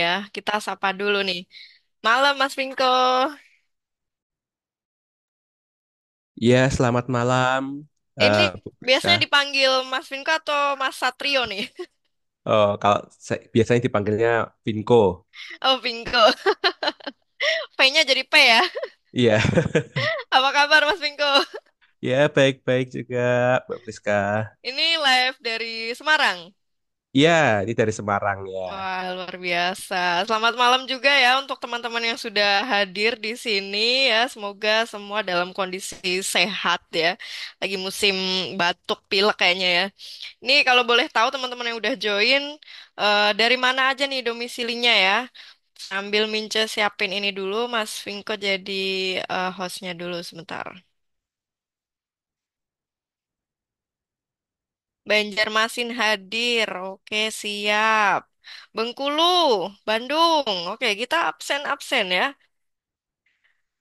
ya. Kita sapa dulu nih. Malam Mas Pinko. Ya, selamat malam, Ini Bu Priska. biasanya dipanggil Mas Pinko atau Mas Satrio nih? Oh, kalau biasanya dipanggilnya Vinko. Oh, Pinko. P-nya jadi P ya. Iya, Apa kabar Mas Pinko? ya baik-baik juga, Bu Priska. Ini live dari Semarang. Iya, ini dari Semarang ya. Wah, luar biasa. Selamat malam juga ya untuk teman-teman yang sudah hadir di sini ya. Semoga semua dalam kondisi sehat ya. Lagi musim batuk pilek kayaknya ya. Ini kalau boleh tahu teman-teman yang udah join dari mana aja nih domisilinya ya. Sambil Mince siapin ini dulu, Mas Vinko jadi hostnya dulu sebentar. Banjarmasin hadir, oke siap. Bengkulu, Bandung, oke kita absen-absen ya.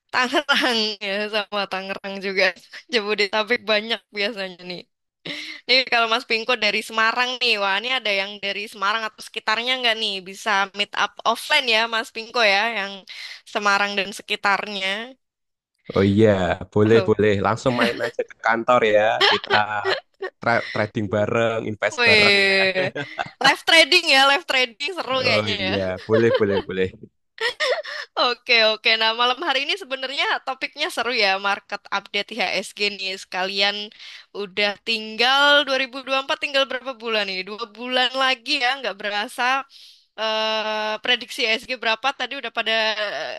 Tangerang ya sama Tangerang juga. Jabodetabek banyak biasanya nih. Nih kalau Mas Pinko dari Semarang nih, wah ini ada yang dari Semarang atau sekitarnya nggak nih? Bisa meet up offline ya Mas Pinko ya, yang Semarang dan sekitarnya. Oh iya, Oh, boleh-boleh. Langsung main aja ke kantor ya. Kita trading bareng, invest bareng ya. wih, live trading seru Oh kayaknya ya. iya, boleh. Oke, oke. Nah, malam hari ini sebenarnya topiknya seru ya, market update IHSG nih. Sekalian udah tinggal 2024, tinggal berapa bulan nih? 2 bulan lagi ya, nggak berasa. Prediksi IHSG berapa? Tadi udah pada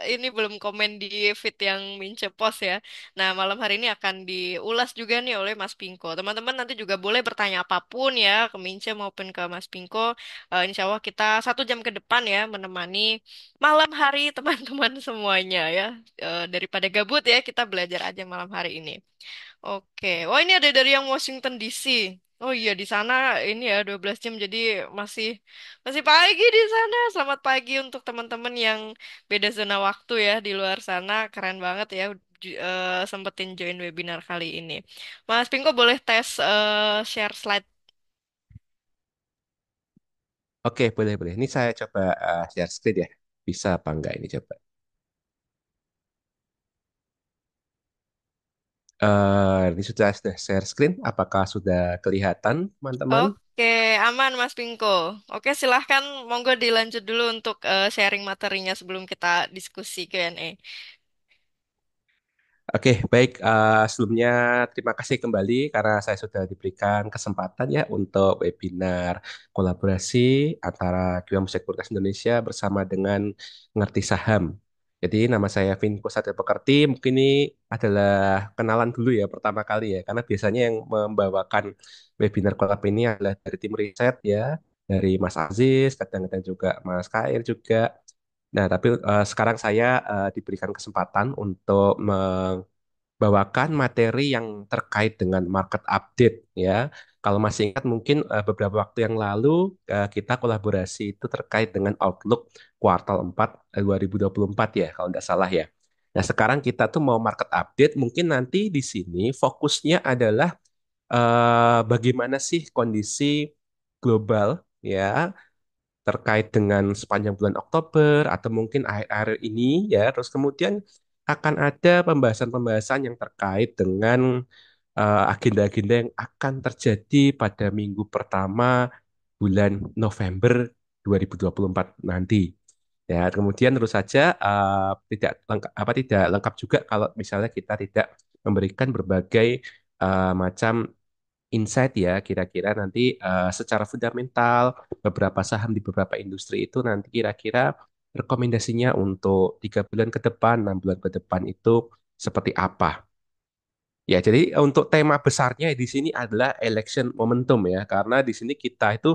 ini belum komen di feed yang Mince Post ya. Nah, malam hari ini akan diulas juga nih oleh Mas Pinko. Teman-teman nanti juga boleh bertanya apapun ya ke Mince maupun ke Mas Pinko. Insya Allah kita 1 jam ke depan ya menemani malam hari teman-teman semuanya ya. Daripada gabut ya, kita belajar aja malam hari ini. Oke. Wah, ini ada dari yang Washington DC. Oh iya, di sana ini ya 12 jam jadi masih masih pagi di sana. Selamat pagi untuk teman-teman yang beda zona waktu ya di luar sana. Keren banget ya sempetin join webinar kali ini. Mas Pinko boleh tes share slide. Oke, boleh. Ini saya coba share screen ya. Bisa apa enggak ini coba. Ini sudah share screen. Apakah sudah kelihatan, teman-teman? Oke, aman Mas Pinko. Oke, silahkan monggo dilanjut dulu untuk sharing materinya sebelum kita diskusi Q&A. Oke, baik. Sebelumnya terima kasih kembali karena saya sudah diberikan kesempatan ya untuk webinar kolaborasi antara Kiwam Sekuritas Indonesia bersama dengan Ngerti Saham. Jadi nama saya Vinko Satya Pekerti. Mungkin ini adalah kenalan dulu ya pertama kali ya, karena biasanya yang membawakan webinar kolab ini adalah dari tim riset ya, dari Mas Aziz, kadang-kadang juga Mas Kair juga. Nah, tapi sekarang saya diberikan kesempatan untuk bawakan materi yang terkait dengan market update ya. Kalau masih ingat mungkin beberapa waktu yang lalu kita kolaborasi itu terkait dengan Outlook kuartal 4 2024 ya kalau nggak salah ya. Nah, sekarang kita tuh mau market update, mungkin nanti di sini fokusnya adalah bagaimana sih kondisi global ya terkait dengan sepanjang bulan Oktober atau mungkin akhir-akhir ini ya. Terus kemudian akan ada pembahasan-pembahasan yang terkait dengan agenda-agenda yang akan terjadi pada minggu pertama bulan November 2024 nanti. Ya, kemudian terus saja tidak lengkap juga kalau misalnya kita tidak memberikan berbagai macam insight ya kira-kira nanti secara fundamental beberapa saham di beberapa industri itu nanti kira-kira rekomendasinya untuk 3 bulan ke depan, 6 bulan ke depan itu seperti apa. Ya, jadi untuk tema besarnya di sini adalah election momentum ya, karena di sini kita itu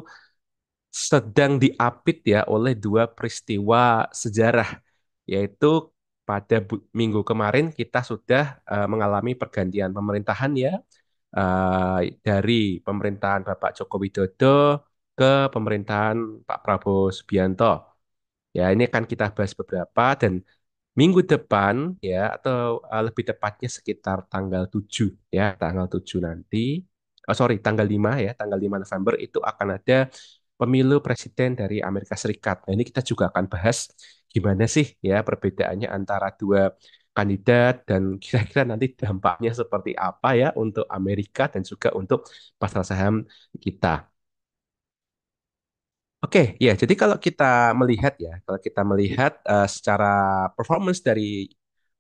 sedang diapit ya oleh dua peristiwa sejarah, yaitu pada minggu kemarin kita sudah mengalami pergantian pemerintahan ya, dari pemerintahan Bapak Joko Widodo ke pemerintahan Pak Prabowo Subianto. Ya, ini akan kita bahas beberapa dan minggu depan ya atau lebih tepatnya sekitar tanggal 7 ya, tanggal 7 nanti. Oh sorry, tanggal 5 ya, tanggal 5 November itu akan ada pemilu presiden dari Amerika Serikat. Nah, ini kita juga akan bahas gimana sih ya perbedaannya antara dua kandidat dan kira-kira nanti dampaknya seperti apa ya untuk Amerika dan juga untuk pasar saham kita. Oke, ya. Jadi kalau kita melihat secara performance dari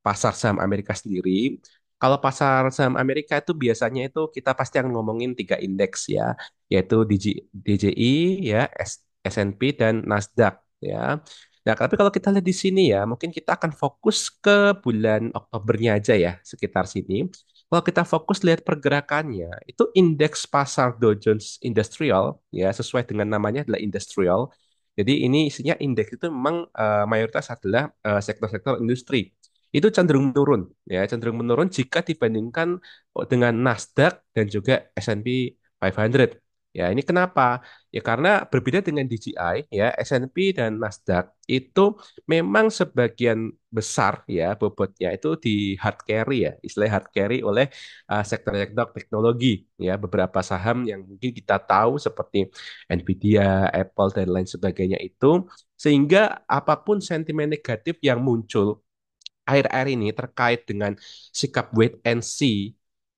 pasar saham Amerika sendiri, kalau pasar saham Amerika itu biasanya itu kita pasti akan ngomongin tiga indeks ya, yaitu DJI, ya, S&P dan Nasdaq ya. Nah, tapi kalau kita lihat di sini ya, mungkin kita akan fokus ke bulan Oktobernya aja ya, sekitar sini. Kalau kita fokus lihat pergerakannya, itu indeks pasar Dow Jones Industrial, ya sesuai dengan namanya adalah industrial. Jadi ini isinya indeks itu memang mayoritas adalah sektor-sektor industri. Itu cenderung menurun, ya cenderung menurun jika dibandingkan dengan Nasdaq dan juga S&P 500. Ya ini kenapa? Ya karena berbeda dengan DJI, ya S&P dan Nasdaq itu memang sebagian besar ya bobotnya itu di hard carry ya, istilah hard carry oleh sektor-sektor teknologi ya, beberapa saham yang mungkin kita tahu seperti Nvidia, Apple dan lain sebagainya itu, sehingga apapun sentimen negatif yang muncul akhir-akhir ini terkait dengan sikap wait and see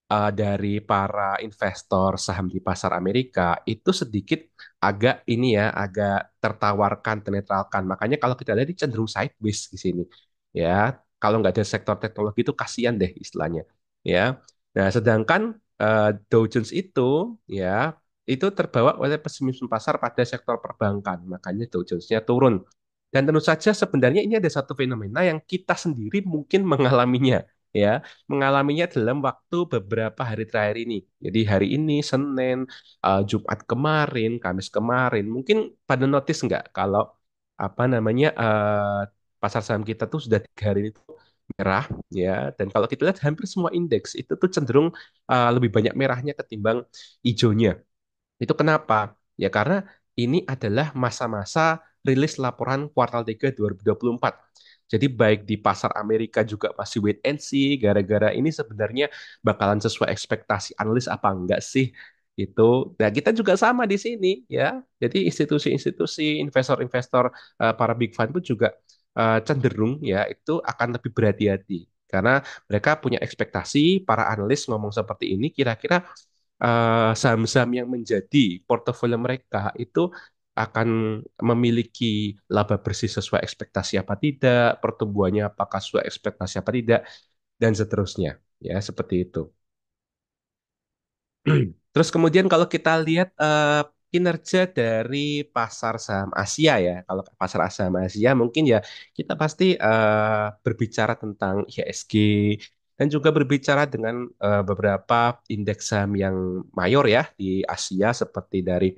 dari para investor saham di pasar Amerika itu sedikit agak ini ya, agak tertawarkan, ternetralkan. Makanya kalau kita lihat ini cenderung sideways di sini. Ya, kalau nggak ada sektor teknologi itu kasihan deh istilahnya. Ya. Nah, sedangkan Dow Jones itu ya itu terbawa oleh pesimisme pasar pada sektor perbankan. Makanya Dow Jones-nya turun. Dan tentu saja sebenarnya ini ada satu fenomena yang kita sendiri mungkin mengalaminya, ya, mengalaminya dalam waktu beberapa hari terakhir ini. Jadi hari ini, Senin, Jumat kemarin, Kamis kemarin, mungkin pada notice nggak kalau apa namanya pasar saham kita tuh sudah 3 hari ini tuh merah, ya. Dan kalau kita lihat hampir semua indeks itu tuh cenderung lebih banyak merahnya ketimbang hijaunya. Itu kenapa? Ya karena ini adalah masa-masa rilis laporan kuartal 3 2024. Jadi baik di pasar Amerika juga masih wait and see gara-gara ini sebenarnya bakalan sesuai ekspektasi analis apa enggak sih itu. Nah, kita juga sama di sini ya. Jadi institusi-institusi investor-investor para big fund pun juga cenderung ya itu akan lebih berhati-hati karena mereka punya ekspektasi para analis ngomong seperti ini kira-kira saham-saham yang menjadi portofolio mereka itu akan memiliki laba bersih sesuai ekspektasi apa tidak, pertumbuhannya apakah sesuai ekspektasi apa tidak, dan seterusnya. Ya, seperti itu. Terus kemudian kalau kita lihat kinerja dari pasar saham Asia ya, kalau pasar saham Asia mungkin ya kita pasti berbicara tentang IHSG dan juga berbicara dengan beberapa indeks saham yang mayor ya di Asia seperti dari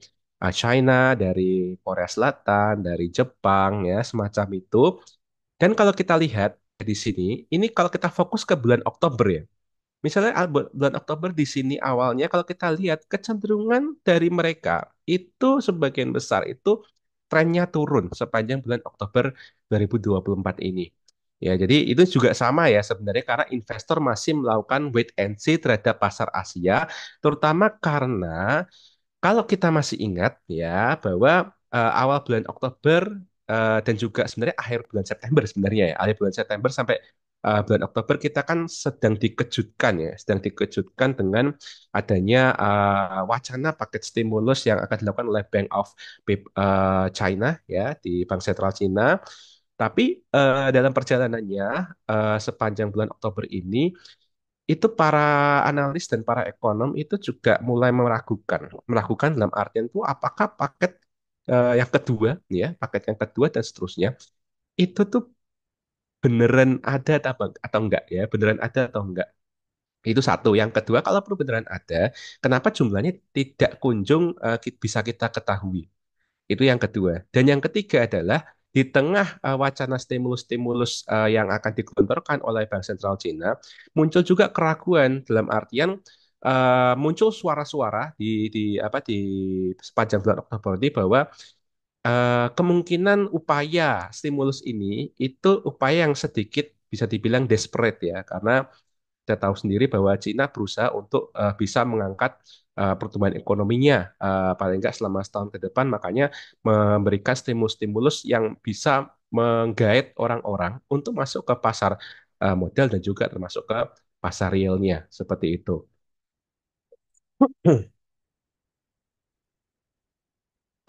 China, dari Korea Selatan, dari Jepang ya semacam itu. Dan kalau kita lihat di sini, ini kalau kita fokus ke bulan Oktober ya. Misalnya bulan Oktober di sini awalnya kalau kita lihat kecenderungan dari mereka itu sebagian besar itu trennya turun sepanjang bulan Oktober 2024 ini. Ya, jadi itu juga sama ya sebenarnya karena investor masih melakukan wait and see terhadap pasar Asia, terutama karena kalau kita masih ingat ya bahwa awal bulan Oktober dan juga sebenarnya akhir bulan September sebenarnya ya, akhir bulan September sampai bulan Oktober kita kan sedang dikejutkan ya, sedang dikejutkan dengan adanya wacana paket stimulus yang akan dilakukan oleh China ya di Bank Sentral Cina. Tapi dalam perjalanannya sepanjang bulan Oktober ini itu para analis dan para ekonom itu juga mulai meragukan dalam artian itu apakah paket yang kedua, ya, paket yang kedua dan seterusnya itu tuh beneran ada atau enggak ya, beneran ada atau enggak. Itu satu. Yang kedua, kalau perlu beneran ada, kenapa jumlahnya tidak kunjung bisa kita ketahui? Itu yang kedua. Dan yang ketiga adalah di tengah wacana stimulus-stimulus yang akan digelontorkan oleh Bank Sentral Cina, muncul juga keraguan dalam artian muncul suara-suara di sepanjang bulan Oktober ini bahwa kemungkinan upaya stimulus ini itu upaya yang sedikit bisa dibilang desperate ya, karena kita tahu sendiri bahwa Cina berusaha untuk bisa mengangkat pertumbuhan ekonominya paling nggak selama setahun ke depan, makanya memberikan stimulus-stimulus yang bisa menggait orang-orang untuk masuk ke pasar modal dan juga termasuk ke pasar realnya seperti itu.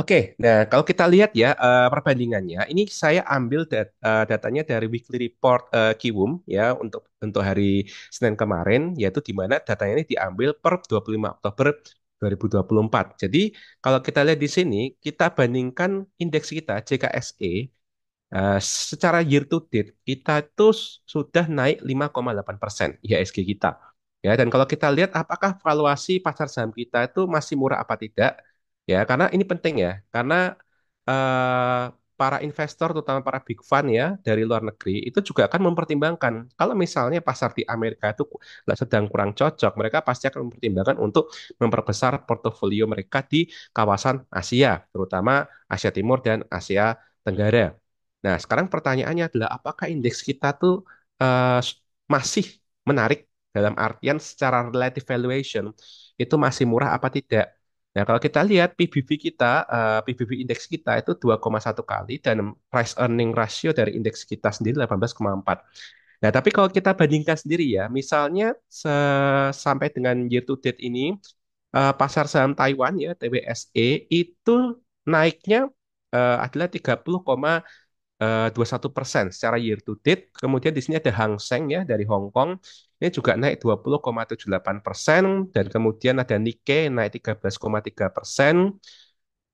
Oke, nah kalau kita lihat ya perbandingannya, ini saya ambil datanya dari weekly report Kiwum ya untuk hari Senin kemarin, yaitu di mana datanya ini diambil per 25 Oktober 2024. Jadi kalau kita lihat di sini, kita bandingkan indeks kita JKSE Eh, secara year to date kita itu sudah naik 5,8% IHSG kita. Ya, dan kalau kita lihat apakah valuasi pasar saham kita itu masih murah apa tidak? Ya, karena ini penting ya, karena eh, para investor terutama para big fund ya dari luar negeri itu juga akan mempertimbangkan kalau misalnya pasar di Amerika itu sedang kurang cocok, mereka pasti akan mempertimbangkan untuk memperbesar portofolio mereka di kawasan Asia, terutama Asia Timur dan Asia Tenggara. Nah, sekarang pertanyaannya adalah apakah indeks kita tuh masih menarik dalam artian secara relative valuation itu masih murah apa tidak? Nah, kalau kita lihat PBV kita, PBV indeks kita itu 2,1 kali dan price earning ratio dari indeks kita sendiri 18,4. Nah, tapi kalau kita bandingkan sendiri ya, misalnya sampai dengan year to date ini, pasar saham Taiwan ya, TWSE itu naiknya adalah 30,21% secara year to date. Kemudian di sini ada Hang Seng ya dari Hong Kong. Ini juga naik 20,78% dan kemudian ada Nikkei naik 13,3%.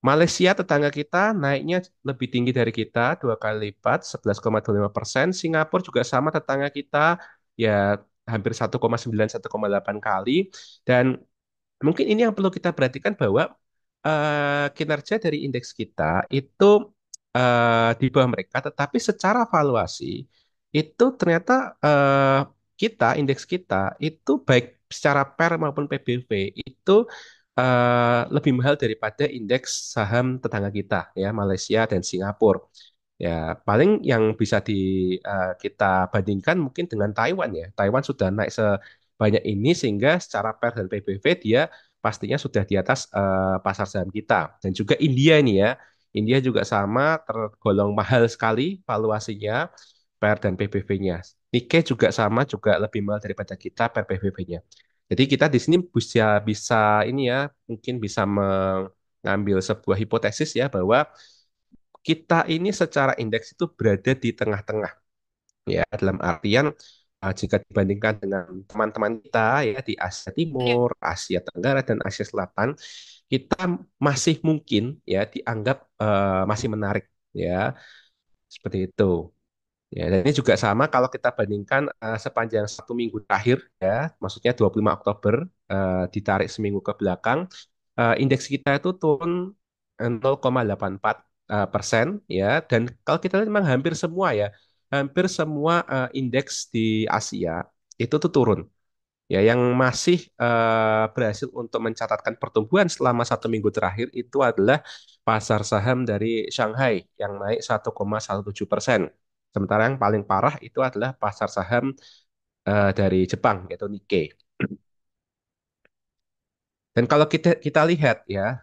Malaysia tetangga kita naiknya lebih tinggi dari kita dua kali lipat 11,25%. Singapura juga sama tetangga kita ya hampir 1,9 1,8 kali dan mungkin ini yang perlu kita perhatikan bahwa kinerja dari indeks kita itu di bawah mereka, tetapi secara valuasi itu ternyata kita, indeks kita itu baik secara PER maupun PBV itu lebih mahal daripada indeks saham tetangga kita ya, Malaysia dan Singapura. Ya, paling yang bisa kita bandingkan mungkin dengan Taiwan ya. Taiwan sudah naik sebanyak ini sehingga secara PER dan PBV dia pastinya sudah di atas pasar saham kita. Dan juga India ini ya. India juga sama tergolong mahal sekali valuasinya PER dan PBV-nya. Nikkei juga sama juga lebih mahal daripada kita PER PBV-nya. Jadi kita di sini bisa bisa ini ya mungkin bisa mengambil sebuah hipotesis ya bahwa kita ini secara indeks itu berada di tengah-tengah ya dalam artian jika dibandingkan dengan teman-teman kita ya di Asia Ya. Timur, Asia Tenggara dan Asia Selatan, kita masih mungkin ya dianggap masih menarik ya seperti itu. Ya, dan ini juga sama kalau kita bandingkan sepanjang 1 minggu terakhir ya, maksudnya 25 Oktober ditarik seminggu ke belakang, indeks kita itu turun 0,84 persen ya, dan kalau kita lihat memang hampir semua indeks di Asia itu tuh turun. Ya, yang masih berhasil untuk mencatatkan pertumbuhan selama 1 minggu terakhir itu adalah pasar saham dari Shanghai yang naik 1,17%. Sementara yang paling parah itu adalah pasar saham dari Jepang yaitu Nikkei. Dan kalau kita lihat ya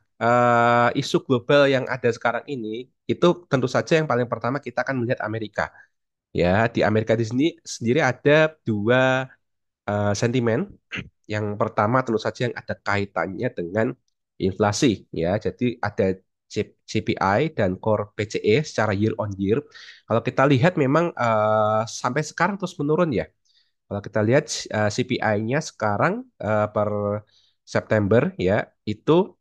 isu global yang ada sekarang ini itu tentu saja yang paling pertama kita akan melihat Amerika. Ya, di Amerika di sini sendiri ada dua sentimen. Yang pertama tentu saja yang ada kaitannya dengan inflasi ya. Jadi ada CPI dan core PCE secara year on year. Kalau kita lihat memang sampai sekarang terus menurun ya. Kalau kita lihat CPI-nya sekarang per September ya itu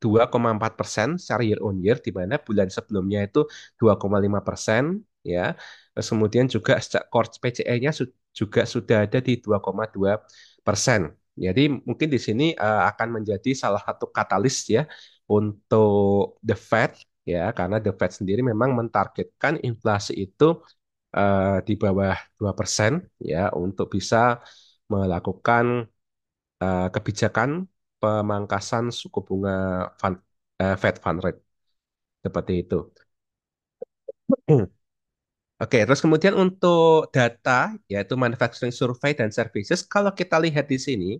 2,4% secara year on year, di mana bulan sebelumnya itu 2,5% ya. Terus kemudian juga core PCE-nya juga sudah ada di 2,2%. Jadi mungkin di sini akan menjadi salah satu katalis ya untuk The Fed ya, karena The Fed sendiri memang mentargetkan inflasi itu di bawah 2% ya untuk bisa melakukan kebijakan pemangkasan suku bunga Fed Fund Rate seperti itu. Oke, terus kemudian untuk data, yaitu manufacturing survey dan services, kalau kita lihat di sini,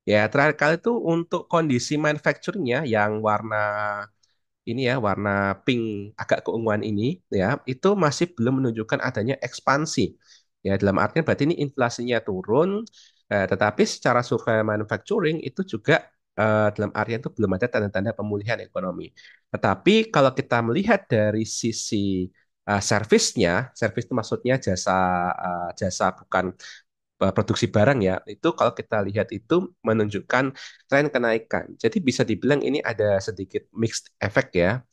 ya terakhir kali itu untuk kondisi manufacturingnya yang warna ini ya, warna pink agak keunguan ini, ya itu masih belum menunjukkan adanya ekspansi. Ya, dalam artian berarti ini inflasinya turun, tetapi secara survei manufacturing itu juga dalam artian itu belum ada tanda-tanda pemulihan ekonomi. Tetapi kalau kita melihat dari sisi servisnya, servis itu maksudnya jasa bukan produksi barang ya, itu kalau kita lihat itu menunjukkan tren kenaikan. Jadi bisa dibilang ini ada sedikit mixed effect ya,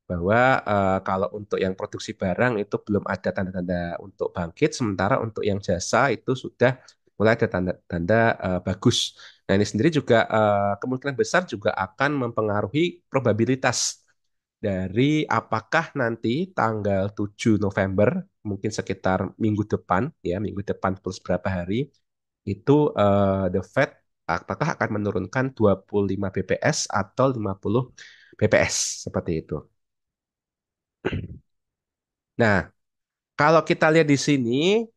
bahwa kalau untuk yang produksi barang itu belum ada tanda-tanda untuk bangkit, sementara untuk yang jasa itu sudah mulai ada tanda-tanda bagus. Nah, ini sendiri juga kemungkinan besar juga akan mempengaruhi probabilitas dari apakah nanti tanggal 7 November, mungkin sekitar minggu depan, ya minggu depan plus berapa hari, itu the Fed apakah akan menurunkan 25 BPS atau 50 BPS, seperti itu. Nah, kalau kita lihat di sini,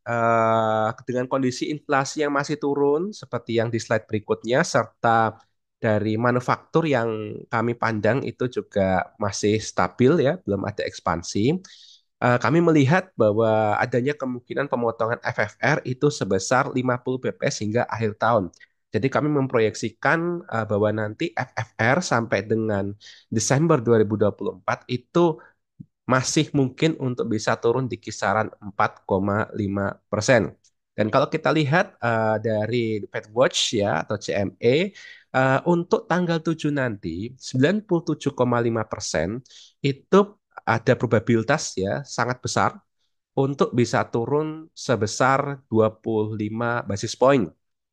dengan kondisi inflasi yang masih turun, seperti yang di slide berikutnya, serta dari manufaktur yang kami pandang itu juga masih stabil ya, belum ada ekspansi. Kami melihat bahwa adanya kemungkinan pemotongan FFR itu sebesar 50 bps hingga akhir tahun. Jadi kami memproyeksikan bahwa nanti FFR sampai dengan Desember 2024 itu masih mungkin untuk bisa turun di kisaran 4,5%. Dan kalau kita lihat dari Fed Watch ya atau CME, untuk tanggal 7 nanti 97,5% itu ada probabilitas ya sangat besar untuk bisa turun sebesar 25 basis point.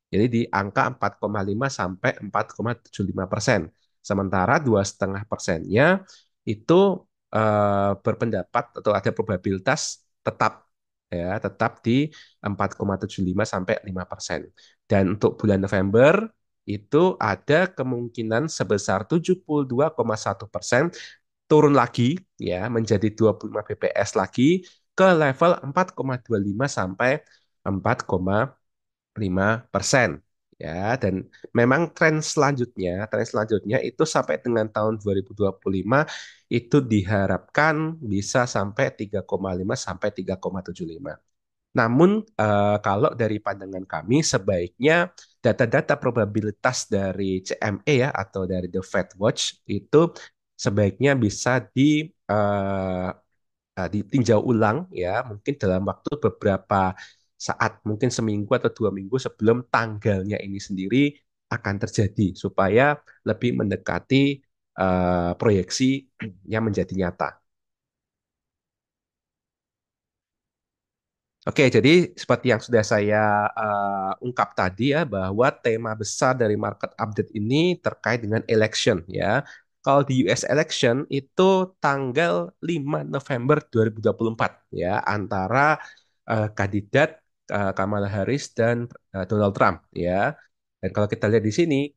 Jadi di angka 4,5 sampai 4,75%. Sementara 2,5%-nya itu berpendapat atau ada probabilitas tetap ya tetap di 4,75 sampai 5%. Dan untuk bulan November itu ada kemungkinan sebesar 72,1% turun lagi ya menjadi 25 bps lagi ke level 4,25 sampai 4,5%. Ya, dan memang tren selanjutnya itu sampai dengan tahun 2025 itu diharapkan bisa sampai 3,5 sampai 3,75. Namun kalau dari pandangan kami sebaiknya data-data probabilitas dari CME ya atau dari The Fed Watch itu sebaiknya bisa ditinjau ulang ya mungkin dalam waktu beberapa saat mungkin seminggu atau 2 minggu sebelum tanggalnya ini sendiri akan terjadi supaya lebih mendekati proyeksi yang menjadi nyata. Oke, jadi seperti yang sudah saya ungkap tadi ya, bahwa tema besar dari market update ini terkait dengan election ya. Kalau di US election itu tanggal 5 November 2024 ya, antara kandidat Kamala Harris dan Donald Trump ya. Dan kalau kita lihat di sini,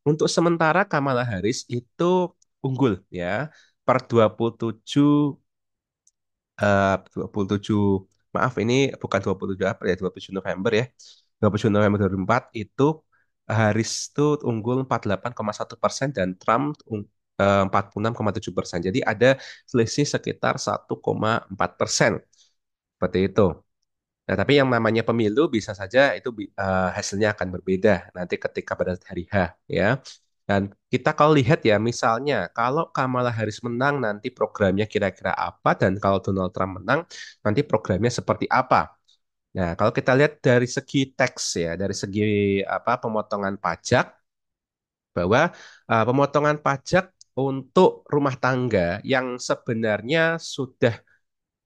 untuk sementara Kamala Harris itu unggul ya per 27 27 maaf ini bukan 27 April ya 27 November ya 27 November 2024 itu Harris itu unggul 48,1% dan Trump 46,7%. Jadi ada selisih sekitar 1,4% seperti itu. Nah, tapi yang namanya pemilu bisa saja itu hasilnya akan berbeda nanti ketika pada hari H ya. Dan kita kalau lihat ya, misalnya kalau Kamala Harris menang nanti programnya kira-kira apa dan kalau Donald Trump menang nanti programnya seperti apa. Nah, kalau kita lihat dari segi teks ya, dari segi apa pemotongan pajak bahwa pemotongan pajak untuk rumah tangga yang sebenarnya sudah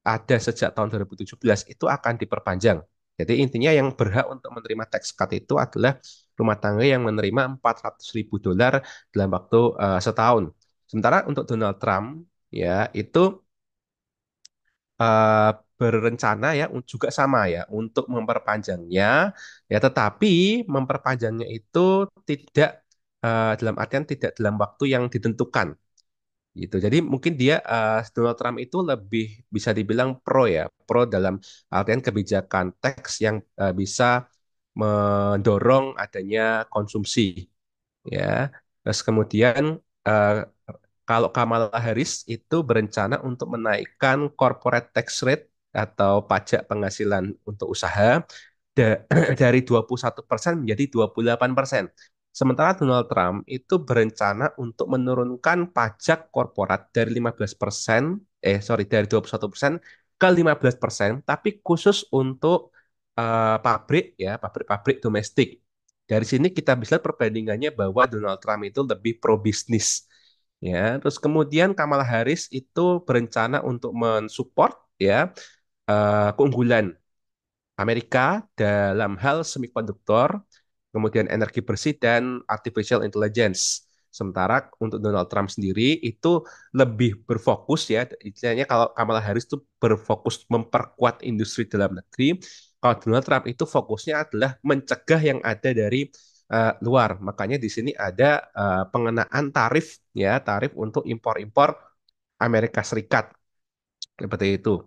ada sejak tahun 2017 itu akan diperpanjang. Jadi intinya yang berhak untuk menerima tax cut itu adalah rumah tangga yang menerima 400.000 dolar dalam waktu setahun. Sementara untuk Donald Trump ya itu eh, berencana ya juga sama ya untuk memperpanjangnya ya tetapi memperpanjangnya itu tidak dalam artian tidak dalam waktu yang ditentukan gitu. Jadi mungkin dia Donald Trump itu lebih bisa dibilang pro ya, pro dalam artian kebijakan teks yang bisa mendorong adanya konsumsi ya. Terus kemudian eh, kalau Kamala Harris itu berencana untuk menaikkan corporate tax rate atau pajak penghasilan untuk usaha da- dari 21% menjadi 28%. Sementara Donald Trump itu berencana untuk menurunkan pajak korporat dari 15%, dari 21% ke 15%, tapi khusus untuk pabrik ya, pabrik-pabrik domestik. Dari sini kita bisa lihat perbandingannya bahwa Donald Trump itu lebih pro bisnis. Ya, terus kemudian Kamala Harris itu berencana untuk mensupport ya keunggulan Amerika dalam hal semikonduktor, kemudian energi bersih dan artificial intelligence. Sementara untuk Donald Trump sendiri itu lebih berfokus ya, istilahnya kalau Kamala Harris itu berfokus memperkuat industri dalam negeri, kalau Donald Trump itu fokusnya adalah mencegah yang ada dari luar. Makanya di sini ada pengenaan tarif ya, tarif untuk impor-impor Amerika Serikat seperti itu.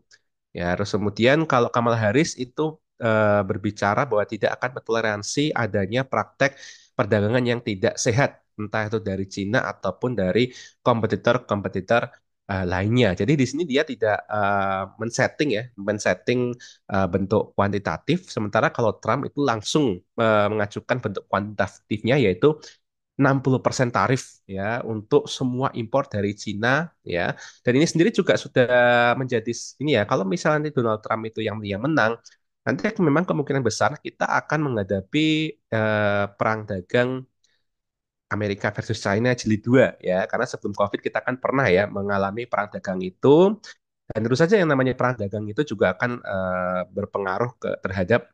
Ya, terus kemudian kalau Kamala Harris itu berbicara bahwa tidak akan bertoleransi adanya praktek perdagangan yang tidak sehat, entah itu dari Cina ataupun dari kompetitor-kompetitor lainnya. Jadi di sini dia tidak men-setting ya, men-setting bentuk kuantitatif, sementara kalau Trump itu langsung mengajukan bentuk kuantitatifnya yaitu 60% tarif ya untuk semua impor dari Cina ya. Dan ini sendiri juga sudah menjadi ini ya, kalau misalnya nanti Donald Trump itu yang menang, nanti memang kemungkinan besar kita akan menghadapi perang dagang Amerika versus China jilid 2 ya. Karena sebelum COVID kita kan pernah ya mengalami perang dagang itu. Dan tentu saja yang namanya perang dagang itu juga akan berpengaruh terhadap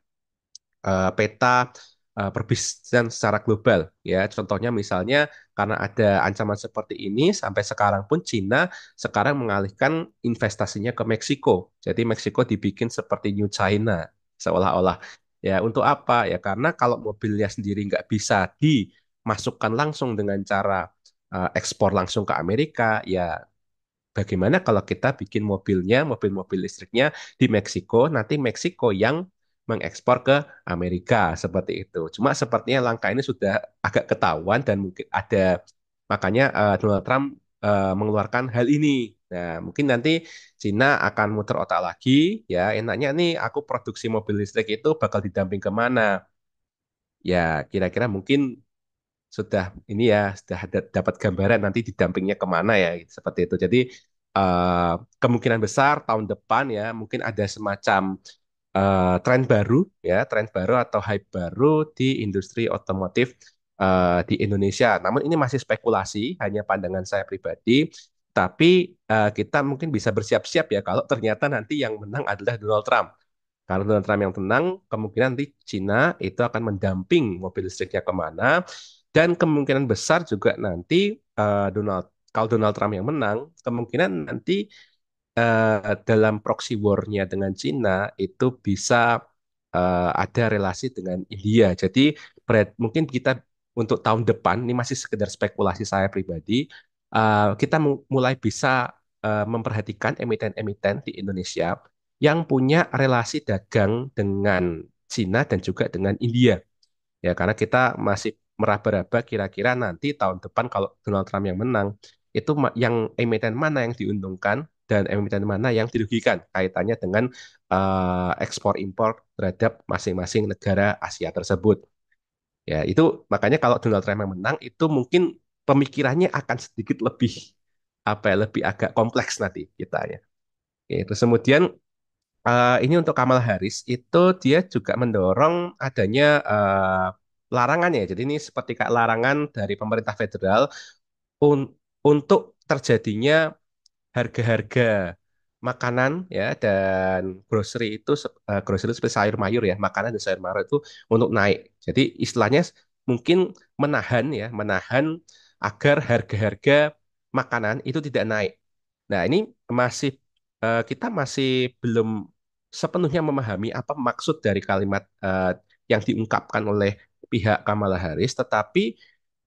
peta perbisnisan secara global ya. Contohnya misalnya karena ada ancaman seperti ini sampai sekarang pun Cina sekarang mengalihkan investasinya ke Meksiko. Jadi Meksiko dibikin seperti New China seolah-olah. Ya untuk apa? Ya karena kalau mobilnya sendiri nggak bisa dimasukkan langsung dengan cara ekspor langsung ke Amerika, ya bagaimana kalau kita bikin mobilnya, mobil-mobil listriknya di Meksiko, nanti Meksiko yang mengekspor ke Amerika seperti itu. Cuma sepertinya langkah ini sudah agak ketahuan dan mungkin ada makanya Donald Trump mengeluarkan hal ini. Nah, mungkin nanti Cina akan muter otak lagi, ya enaknya nih aku produksi mobil listrik itu bakal didamping kemana? Ya, kira-kira mungkin sudah ini ya sudah dapat gambaran nanti didampingnya kemana ya gitu, seperti itu. Jadi eh, kemungkinan besar tahun depan ya mungkin ada semacam tren baru ya, tren baru atau hype baru di industri otomotif di Indonesia. Namun ini masih spekulasi, hanya pandangan saya pribadi. Tapi kita mungkin bisa bersiap-siap ya kalau ternyata nanti yang menang adalah Donald Trump. Karena Donald Trump yang tenang, kemungkinan nanti Cina itu akan mendamping mobil listriknya kemana. Dan kemungkinan besar juga nanti kalau Donald Trump yang menang, kemungkinan nanti dalam proxy war-nya dengan Cina itu bisa ada relasi dengan India. Jadi mungkin kita untuk tahun depan, ini masih sekedar spekulasi saya pribadi, kita mulai bisa memperhatikan emiten-emiten di Indonesia yang punya relasi dagang dengan Cina dan juga dengan India. Ya, karena kita masih meraba-raba kira-kira nanti tahun depan kalau Donald Trump yang menang, itu yang emiten mana yang diuntungkan dan emiten mana yang dirugikan kaitannya dengan ekspor impor terhadap masing-masing negara Asia tersebut. Ya, itu makanya kalau Donald Trump yang menang itu mungkin pemikirannya akan sedikit lebih apa ya, lebih agak kompleks nanti kita ya. Oke, terus kemudian ini untuk Kamala Harris itu dia juga mendorong adanya larangan ya. Jadi ini seperti kayak larangan dari pemerintah federal untuk terjadinya harga-harga makanan ya dan grocery itu grocery itu seperti sayur mayur ya, makanan dan sayur mayur itu untuk naik. Jadi istilahnya mungkin menahan agar harga-harga makanan itu tidak naik. Nah, ini masih kita masih belum sepenuhnya memahami apa maksud dari kalimat yang diungkapkan oleh pihak Kamala Harris, tetapi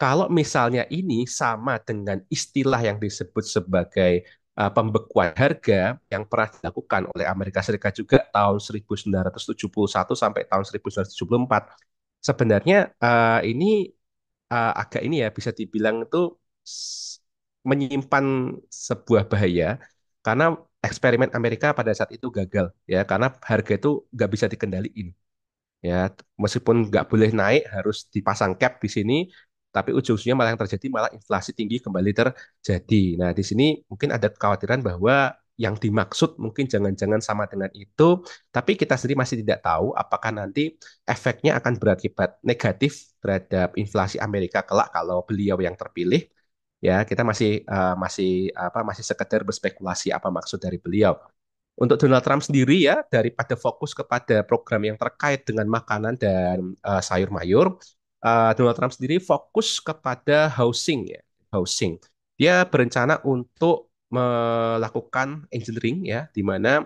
Kalau misalnya ini sama dengan istilah yang disebut sebagai pembekuan harga yang pernah dilakukan oleh Amerika Serikat juga tahun 1971 sampai tahun 1974, sebenarnya ini agak ini ya bisa dibilang itu menyimpan sebuah bahaya karena eksperimen Amerika pada saat itu gagal ya karena harga itu nggak bisa dikendaliin ya meskipun nggak boleh naik harus dipasang cap di sini tapi ujung-ujungnya malah yang terjadi malah inflasi tinggi kembali terjadi. Nah di sini mungkin ada kekhawatiran bahwa yang dimaksud mungkin jangan-jangan sama dengan itu tapi kita sendiri masih tidak tahu apakah nanti efeknya akan berakibat negatif terhadap inflasi Amerika kelak kalau beliau yang terpilih ya kita masih sekedar berspekulasi apa maksud dari beliau. Untuk Donald Trump sendiri ya, daripada fokus kepada program yang terkait dengan makanan dan sayur mayur, Donald Trump sendiri fokus kepada housing ya, housing. Dia berencana untuk melakukan engineering ya, di mana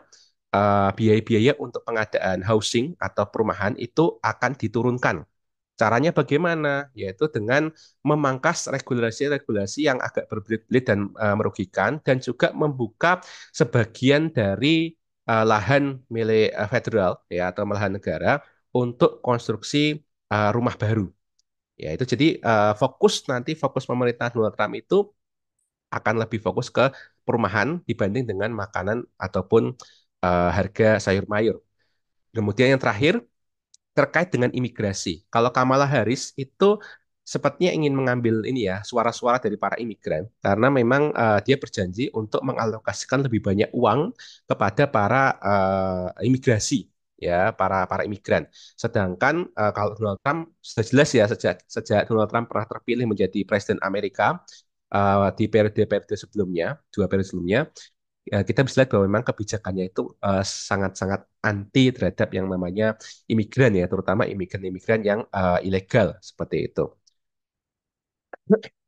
biaya-biaya untuk pengadaan housing atau perumahan itu akan diturunkan. Caranya bagaimana? Yaitu dengan memangkas regulasi-regulasi yang agak berbelit-belit dan merugikan, dan juga membuka sebagian dari lahan milik federal ya atau lahan negara untuk konstruksi rumah baru. Ya itu jadi fokus pemerintah Donald Trump itu akan lebih fokus ke perumahan dibanding dengan makanan ataupun harga sayur mayur. Kemudian yang terakhir terkait dengan imigrasi. Kalau Kamala Harris itu sepertinya ingin mengambil ini ya suara-suara dari para imigran karena memang dia berjanji untuk mengalokasikan lebih banyak uang kepada para imigrasi ya para para imigran. Sedangkan kalau Donald Trump sudah jelas ya sejak sejak Donald Trump pernah terpilih menjadi presiden Amerika di periode-periode sebelumnya, dua periode sebelumnya, ya, kita bisa lihat bahwa memang kebijakannya itu sangat-sangat anti terhadap yang namanya imigran ya, terutama imigran-imigran yang ilegal seperti itu.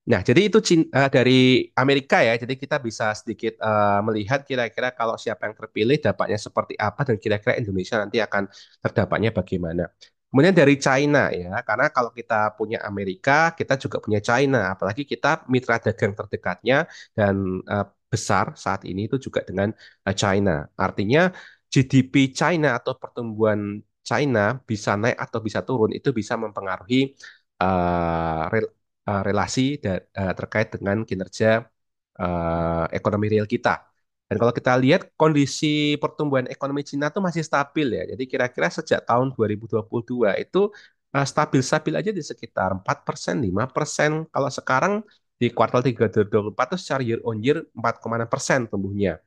Nah, jadi itu dari Amerika ya. Jadi kita bisa sedikit melihat kira-kira kalau siapa yang terpilih dampaknya seperti apa dan kira-kira Indonesia nanti akan terdampaknya bagaimana. Kemudian dari China ya, karena kalau kita punya Amerika, kita juga punya China. Apalagi kita mitra dagang terdekatnya dan besar saat ini itu juga dengan China. Artinya GDP China atau pertumbuhan China bisa naik atau bisa turun itu bisa mempengaruhi uh, relasi terkait dengan kinerja ekonomi real kita. Dan kalau kita lihat kondisi pertumbuhan ekonomi Cina itu masih stabil ya. Jadi kira-kira sejak tahun 2022 itu stabil-stabil aja di sekitar 4%, 5%. Kalau sekarang di kuartal 3 2024 itu secara year on year 4,6% tumbuhnya.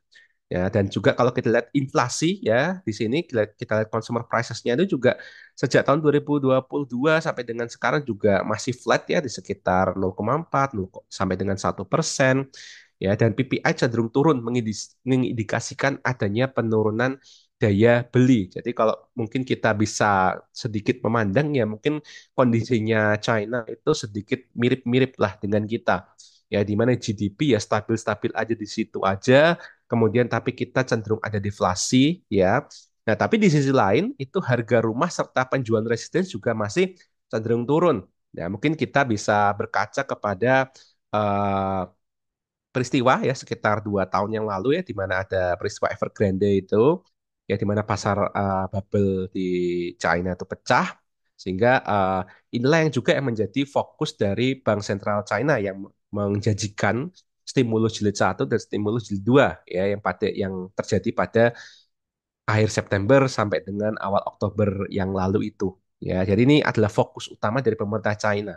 Ya, dan juga kalau kita lihat inflasi ya di sini kita lihat consumer prices-nya itu juga sejak tahun 2022 sampai dengan sekarang juga masih flat ya di sekitar 0,4 sampai dengan 1%. Ya, dan PPI cenderung turun mengindikasikan adanya penurunan daya beli. Jadi kalau mungkin kita bisa sedikit memandang ya mungkin kondisinya China itu sedikit mirip-mirip lah dengan kita. Ya, di mana GDP ya stabil-stabil aja di situ aja kemudian tapi kita cenderung ada deflasi ya. Nah, tapi di sisi lain itu harga rumah serta penjualan residen juga masih cenderung turun. Ya, mungkin kita bisa berkaca kepada eh, peristiwa ya sekitar 2 tahun yang lalu ya di mana ada peristiwa Evergrande itu ya di mana pasar bubble di China itu pecah sehingga inilah yang juga yang menjadi fokus dari Bank Sentral China yang menjanjikan stimulus jilid satu dan stimulus jilid dua ya yang terjadi pada akhir September sampai dengan awal Oktober yang lalu itu. Ya, jadi ini adalah fokus utama dari pemerintah China.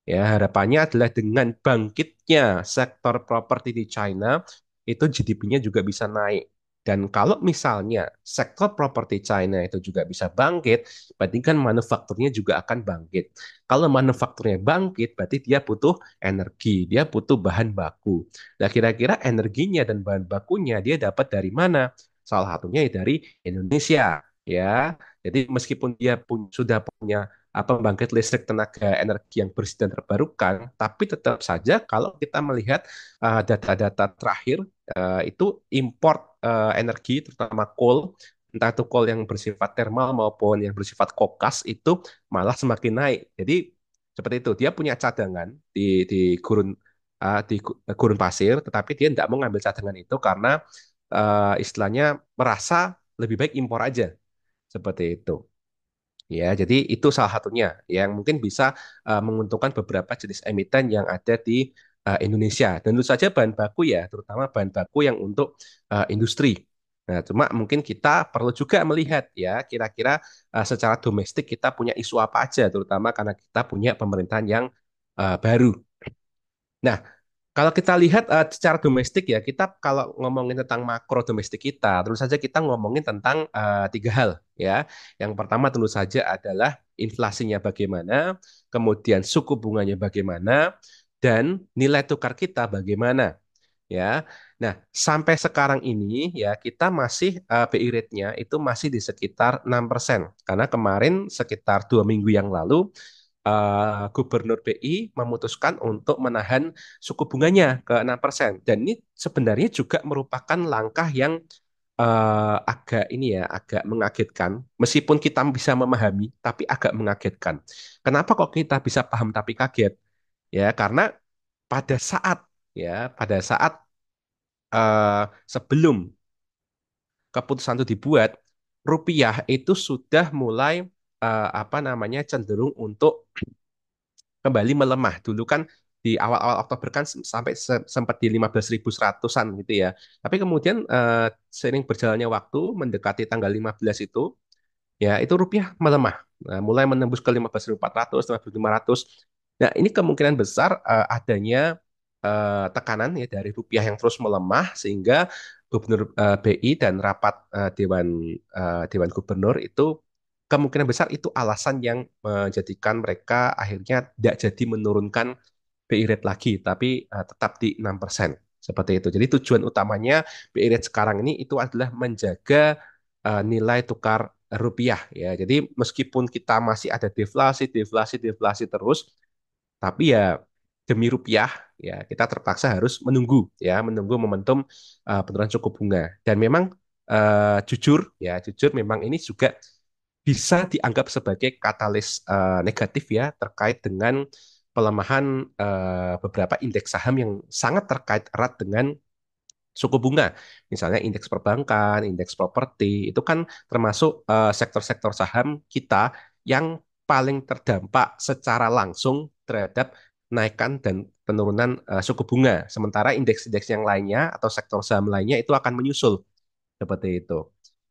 Ya, harapannya adalah dengan bangkitnya sektor properti di China, itu GDP-nya juga bisa naik. Dan kalau misalnya sektor properti China itu juga bisa bangkit, berarti kan manufakturnya juga akan bangkit. Kalau manufakturnya bangkit, berarti dia butuh energi, dia butuh bahan baku. Nah, kira-kira energinya dan bahan bakunya dia dapat dari mana? Salah satunya dari Indonesia, ya. Jadi meskipun dia sudah punya pembangkit listrik tenaga energi yang bersih dan terbarukan, tapi tetap saja kalau kita melihat data-data terakhir itu import energi terutama coal, entah itu coal yang bersifat thermal maupun yang bersifat kokas itu malah semakin naik. Jadi Seperti itu. Dia punya cadangan di gurun gurun pasir, tetapi dia tidak mau ngambil cadangan itu karena istilahnya merasa lebih baik impor aja. Seperti itu. Ya, jadi itu salah satunya yang mungkin bisa menguntungkan beberapa jenis emiten yang ada di Indonesia. Dan tentu saja bahan baku ya, terutama bahan baku yang untuk industri. Nah, cuma mungkin kita perlu juga melihat ya, kira-kira secara domestik kita punya isu apa aja, terutama karena kita punya pemerintahan yang baru. Nah, kalau kita lihat secara domestik ya, kita kalau ngomongin tentang makro domestik kita, tentu saja kita ngomongin tentang tiga hal ya. Yang pertama tentu saja adalah inflasinya bagaimana, kemudian suku bunganya bagaimana, dan nilai tukar kita bagaimana ya. Nah, sampai sekarang ini ya kita masih BI rate-nya itu masih di sekitar 6%. Karena kemarin sekitar 2 minggu yang lalu Gubernur BI memutuskan untuk menahan suku bunganya ke 6%. Dan ini sebenarnya juga merupakan langkah yang agak ini ya, agak mengagetkan. Meskipun kita bisa memahami, tapi agak mengagetkan. Kenapa kok kita bisa paham tapi kaget? Ya, karena pada saat pada saat sebelum keputusan itu dibuat, rupiah itu sudah mulai apa namanya cenderung untuk kembali melemah. Dulu kan di awal-awal Oktober kan sampai sempat di 15.100-an gitu ya. Tapi kemudian seiring berjalannya waktu mendekati tanggal 15 itu ya itu rupiah melemah. Nah, mulai menembus ke 15.400, 15.500. Nah, ini kemungkinan besar adanya tekanan ya dari rupiah yang terus melemah sehingga Gubernur BI dan rapat Dewan Gubernur itu kemungkinan besar itu alasan yang menjadikan mereka akhirnya tidak jadi menurunkan BI rate lagi, tapi tetap di 6%. Seperti itu. Jadi tujuan utamanya BI rate sekarang ini itu adalah menjaga nilai tukar rupiah ya. Jadi meskipun kita masih ada deflasi, deflasi, deflasi terus, tapi ya demi rupiah ya kita terpaksa harus menunggu ya, menunggu momentum penurunan suku bunga. Dan memang jujur memang ini juga bisa dianggap sebagai katalis negatif ya terkait dengan pelemahan beberapa indeks saham yang sangat terkait erat dengan suku bunga. Misalnya indeks perbankan, indeks properti, itu kan termasuk sektor-sektor saham kita yang paling terdampak secara langsung terhadap naikan dan penurunan suku bunga. Sementara indeks-indeks yang lainnya atau sektor saham lainnya itu akan menyusul seperti itu.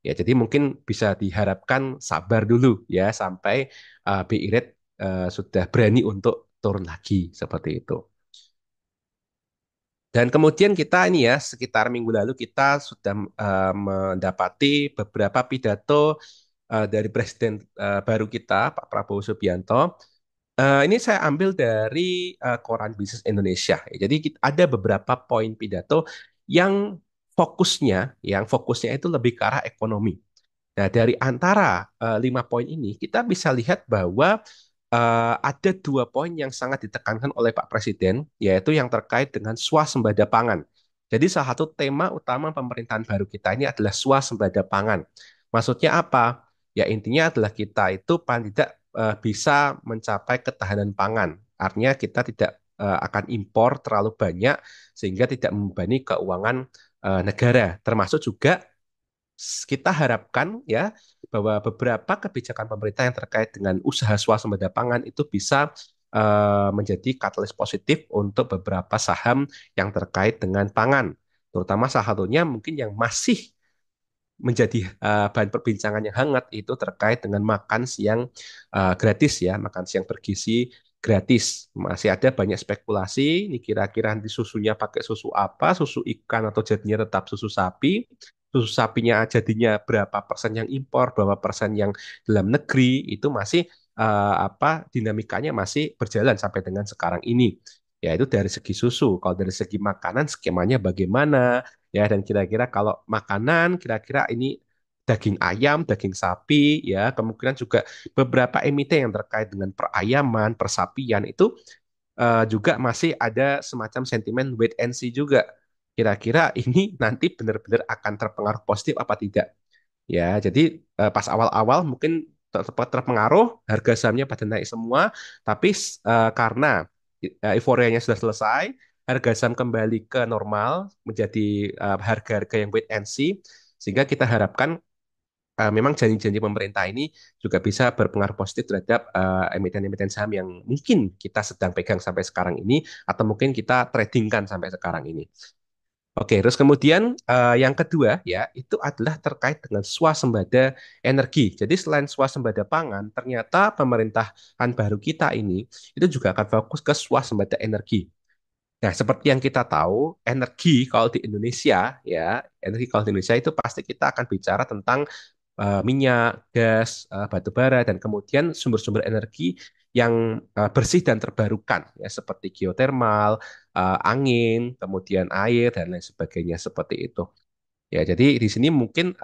Ya, jadi mungkin bisa diharapkan sabar dulu ya sampai BI rate sudah berani untuk turun lagi seperti itu. Dan kemudian kita ini ya, sekitar minggu lalu kita sudah mendapati beberapa pidato dari Presiden baru kita, Pak Prabowo Subianto. Ini saya ambil dari Koran Bisnis Indonesia. Jadi ada beberapa poin pidato yang yang fokusnya itu lebih ke arah ekonomi. Nah, dari antara 5 poin ini, kita bisa lihat bahwa ada 2 poin yang sangat ditekankan oleh Pak Presiden, yaitu yang terkait dengan swasembada pangan. Jadi, salah satu tema utama pemerintahan baru kita ini adalah swasembada pangan. Maksudnya apa? Ya, intinya adalah kita itu paling tidak bisa mencapai ketahanan pangan. Artinya kita tidak akan impor terlalu banyak sehingga tidak membebani keuangan negara. Termasuk juga kita harapkan ya bahwa beberapa kebijakan pemerintah yang terkait dengan usaha swasembada pangan itu bisa menjadi katalis positif untuk beberapa saham yang terkait dengan pangan. Terutama salah satunya mungkin yang masih menjadi bahan perbincangan yang hangat itu terkait dengan makan siang gratis ya, makan siang bergizi gratis. Masih ada banyak spekulasi, ini kira-kira nanti susunya pakai susu apa, susu ikan atau jadinya tetap susu sapi. Susu sapinya jadinya berapa persen yang impor, berapa persen yang dalam negeri, itu masih apa dinamikanya masih berjalan sampai dengan sekarang ini. Ya itu dari segi susu. Kalau dari segi makanan skemanya bagaimana? Ya dan kira-kira kalau makanan kira-kira ini daging ayam, daging sapi ya kemungkinan juga beberapa emiten yang terkait dengan perayaman, persapian itu juga masih ada semacam sentimen wait and see juga. Kira-kira ini nanti benar-benar akan terpengaruh positif apa tidak? Ya, jadi pas awal-awal mungkin terpengaruh, harga sahamnya pada naik semua, tapi karena euforianya sudah selesai, harga saham kembali ke normal, menjadi harga-harga yang wait and see, sehingga kita harapkan memang janji-janji pemerintah ini juga bisa berpengaruh positif terhadap emiten-emiten saham yang mungkin kita sedang pegang sampai sekarang ini, atau mungkin kita tradingkan sampai sekarang ini. Oke, terus kemudian yang kedua ya, itu adalah terkait dengan swasembada energi. Jadi selain swasembada pangan, ternyata pemerintahan baru kita ini itu juga akan fokus ke swasembada energi. Nah, seperti yang kita tahu, energi kalau di Indonesia ya, energi kalau di Indonesia itu pasti kita akan bicara tentang minyak, gas, batu bara, dan kemudian sumber-sumber energi yang bersih dan terbarukan, ya seperti geotermal, angin, kemudian air dan lain sebagainya seperti itu. Ya, jadi di sini mungkin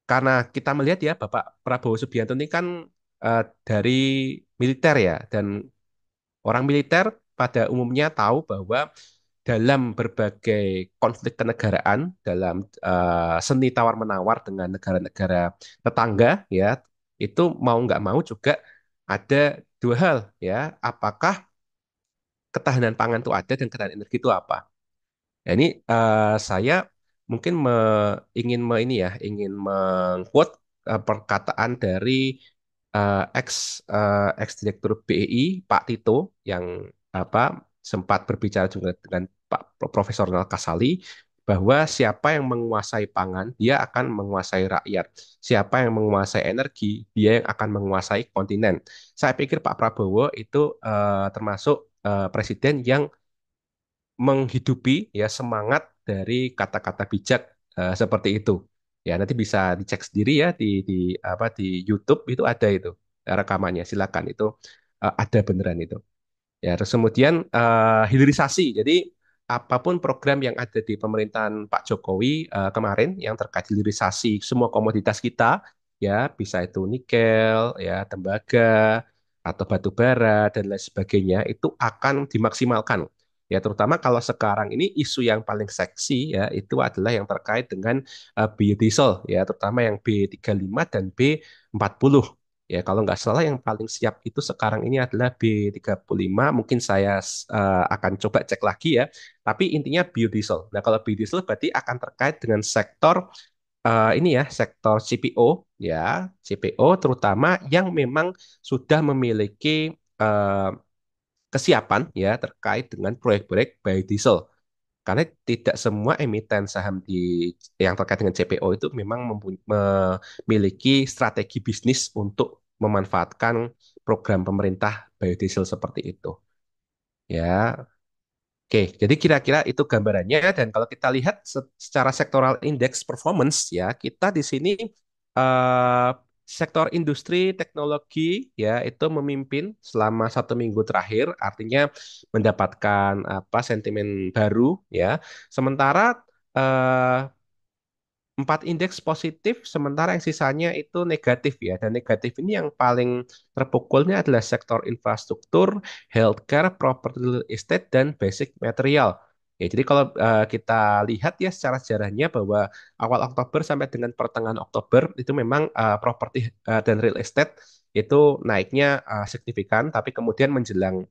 karena kita melihat ya Bapak Prabowo Subianto ini kan dari militer ya, dan orang militer pada umumnya tahu bahwa dalam berbagai konflik kenegaraan, dalam seni tawar-menawar dengan negara-negara tetangga, ya, itu mau nggak mau juga ada dua hal, ya. Apakah ketahanan pangan itu ada dan ketahanan energi itu apa? Ya, ini saya mungkin ingin mengquote perkataan dari ex direktur BEI Pak Tito yang apa sempat berbicara juga dengan Pak Profesor Nal Kasali bahwa siapa yang menguasai pangan dia akan menguasai rakyat, siapa yang menguasai energi dia yang akan menguasai kontinen. Saya pikir Pak Prabowo itu termasuk presiden yang menghidupi ya semangat dari kata-kata bijak seperti itu. Ya, nanti bisa dicek sendiri ya di YouTube itu ada itu rekamannya. Silakan itu ada beneran itu. Ya, terus kemudian hilirisasi. Jadi apapun program yang ada di pemerintahan Pak Jokowi kemarin yang terkait hilirisasi semua komoditas kita, ya bisa itu nikel, ya tembaga atau batu bara dan lain sebagainya itu akan dimaksimalkan. Ya, terutama kalau sekarang ini isu yang paling seksi ya itu adalah yang terkait dengan biodiesel ya, terutama yang B35 dan B40. Ya, kalau nggak salah yang paling siap itu sekarang ini adalah B35. Mungkin saya akan coba cek lagi ya. Tapi intinya biodiesel. Nah, kalau biodiesel berarti akan terkait dengan sektor ini ya, sektor CPO ya, CPO terutama yang memang sudah memiliki eh, kesiapan ya terkait dengan proyek-proyek biodiesel. Karena tidak semua emiten saham yang terkait dengan CPO itu memang memiliki strategi bisnis untuk memanfaatkan program pemerintah biodiesel seperti itu. Ya, oke. Jadi kira-kira itu gambarannya. Dan kalau kita lihat secara sektoral indeks performance ya, kita di sini eh, sektor industri teknologi ya itu memimpin selama 1 minggu terakhir, artinya mendapatkan apa sentimen baru ya. Sementara eh, 4 indeks positif, sementara yang sisanya itu negatif ya. Dan negatif ini yang paling terpukulnya adalah sektor infrastruktur, healthcare, property real estate, dan basic material. Ya, jadi kalau kita lihat ya secara sejarahnya bahwa awal Oktober sampai dengan pertengahan Oktober itu memang properti dan real estate itu naiknya signifikan, tapi kemudian menjelang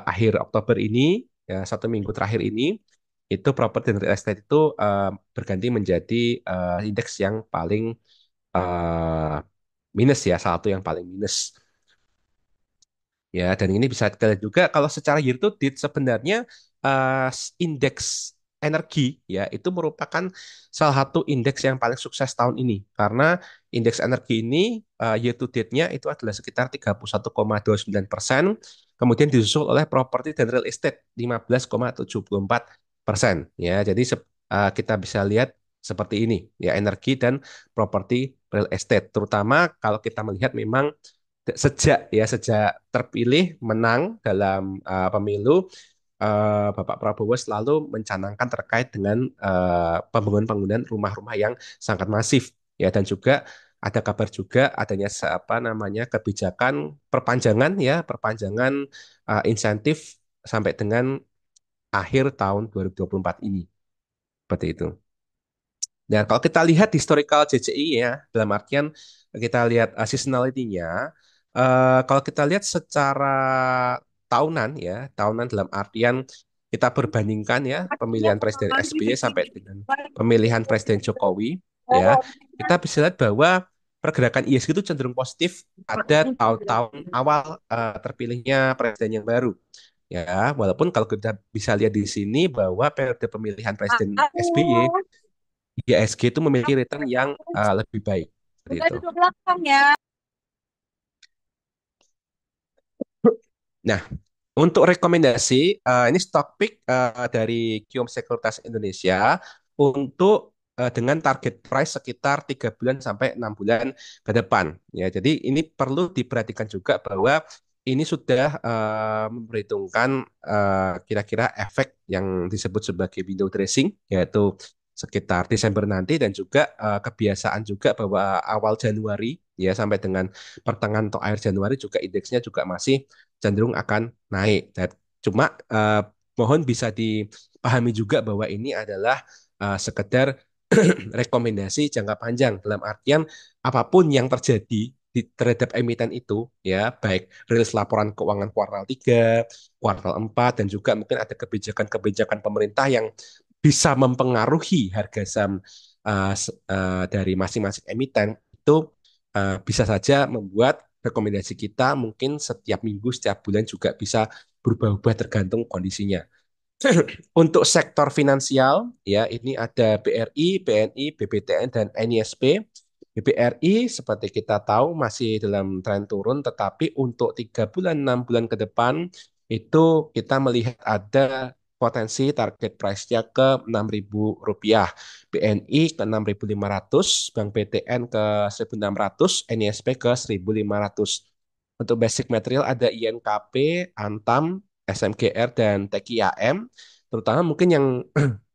akhir Oktober ini, ya, 1 minggu terakhir ini, itu properti dan real estate itu berganti menjadi indeks yang paling eh, minus ya, salah satu yang paling minus. Ya, dan ini bisa kita lihat juga kalau secara year to date sebenarnya indeks energi ya itu merupakan salah satu indeks yang paling sukses tahun ini karena indeks energi ini year to date-nya itu adalah sekitar 31,29%, kemudian disusul oleh properti dan real estate 15,74%. Ya, jadi kita bisa lihat seperti ini ya energi dan properti real estate terutama kalau kita melihat memang sejak terpilih menang dalam pemilu, Bapak Prabowo selalu mencanangkan terkait dengan pembangunan-pembangunan rumah-rumah yang sangat masif ya, dan juga ada kabar juga adanya apa namanya kebijakan perpanjangan insentif sampai dengan akhir tahun 2024 ini seperti itu. Dan kalau kita lihat historical JCI ya, dalam artian kita lihat seasonality-nya, kalau kita lihat secara tahunan ya, tahunan dalam artian kita perbandingkan ya pemilihan Presiden SBY sampai dengan pemilihan Presiden Jokowi, ya, kita bisa lihat bahwa pergerakan ISG itu cenderung positif pada tahun-tahun awal terpilihnya presiden yang baru. Ya, walaupun kalau kita bisa lihat di sini bahwa periode pemilihan Presiden SBY, IHSG itu memiliki return yang lebih baik. Seperti Udah itu. duduk belakang ya. Nah, untuk rekomendasi, ini stock pick dari Kiom Sekuritas Indonesia untuk dengan target price sekitar 3 bulan sampai 6 bulan ke depan. Ya, jadi ini perlu diperhatikan juga bahwa ini sudah memperhitungkan kira-kira efek yang disebut sebagai window dressing, yaitu sekitar Desember nanti dan juga kebiasaan juga bahwa awal Januari ya sampai dengan pertengahan atau akhir Januari juga indeksnya juga masih cenderung akan naik. Dan cuma mohon bisa dipahami juga bahwa ini adalah sekedar rekomendasi jangka panjang dalam artian apapun yang terjadi terhadap emiten itu ya baik rilis laporan keuangan kuartal 3, kuartal 4 dan juga mungkin ada kebijakan-kebijakan pemerintah yang bisa mempengaruhi harga saham dari masing-masing emiten itu bisa saja membuat rekomendasi kita mungkin setiap minggu, setiap bulan juga bisa berubah-ubah tergantung kondisinya. Untuk sektor finansial, ya ini ada BRI, BNI, BBTN, dan NISP. BBRI seperti kita tahu masih dalam tren turun, tetapi untuk 3 bulan, 6 bulan ke depan itu kita melihat ada potensi target price-nya ke Rp6.000, BNI ke 6.500, Bank BTN ke 1.600, NISP ke 1.500. Untuk basic material ada INKP, Antam, SMGR, dan TKIAM. Terutama mungkin yang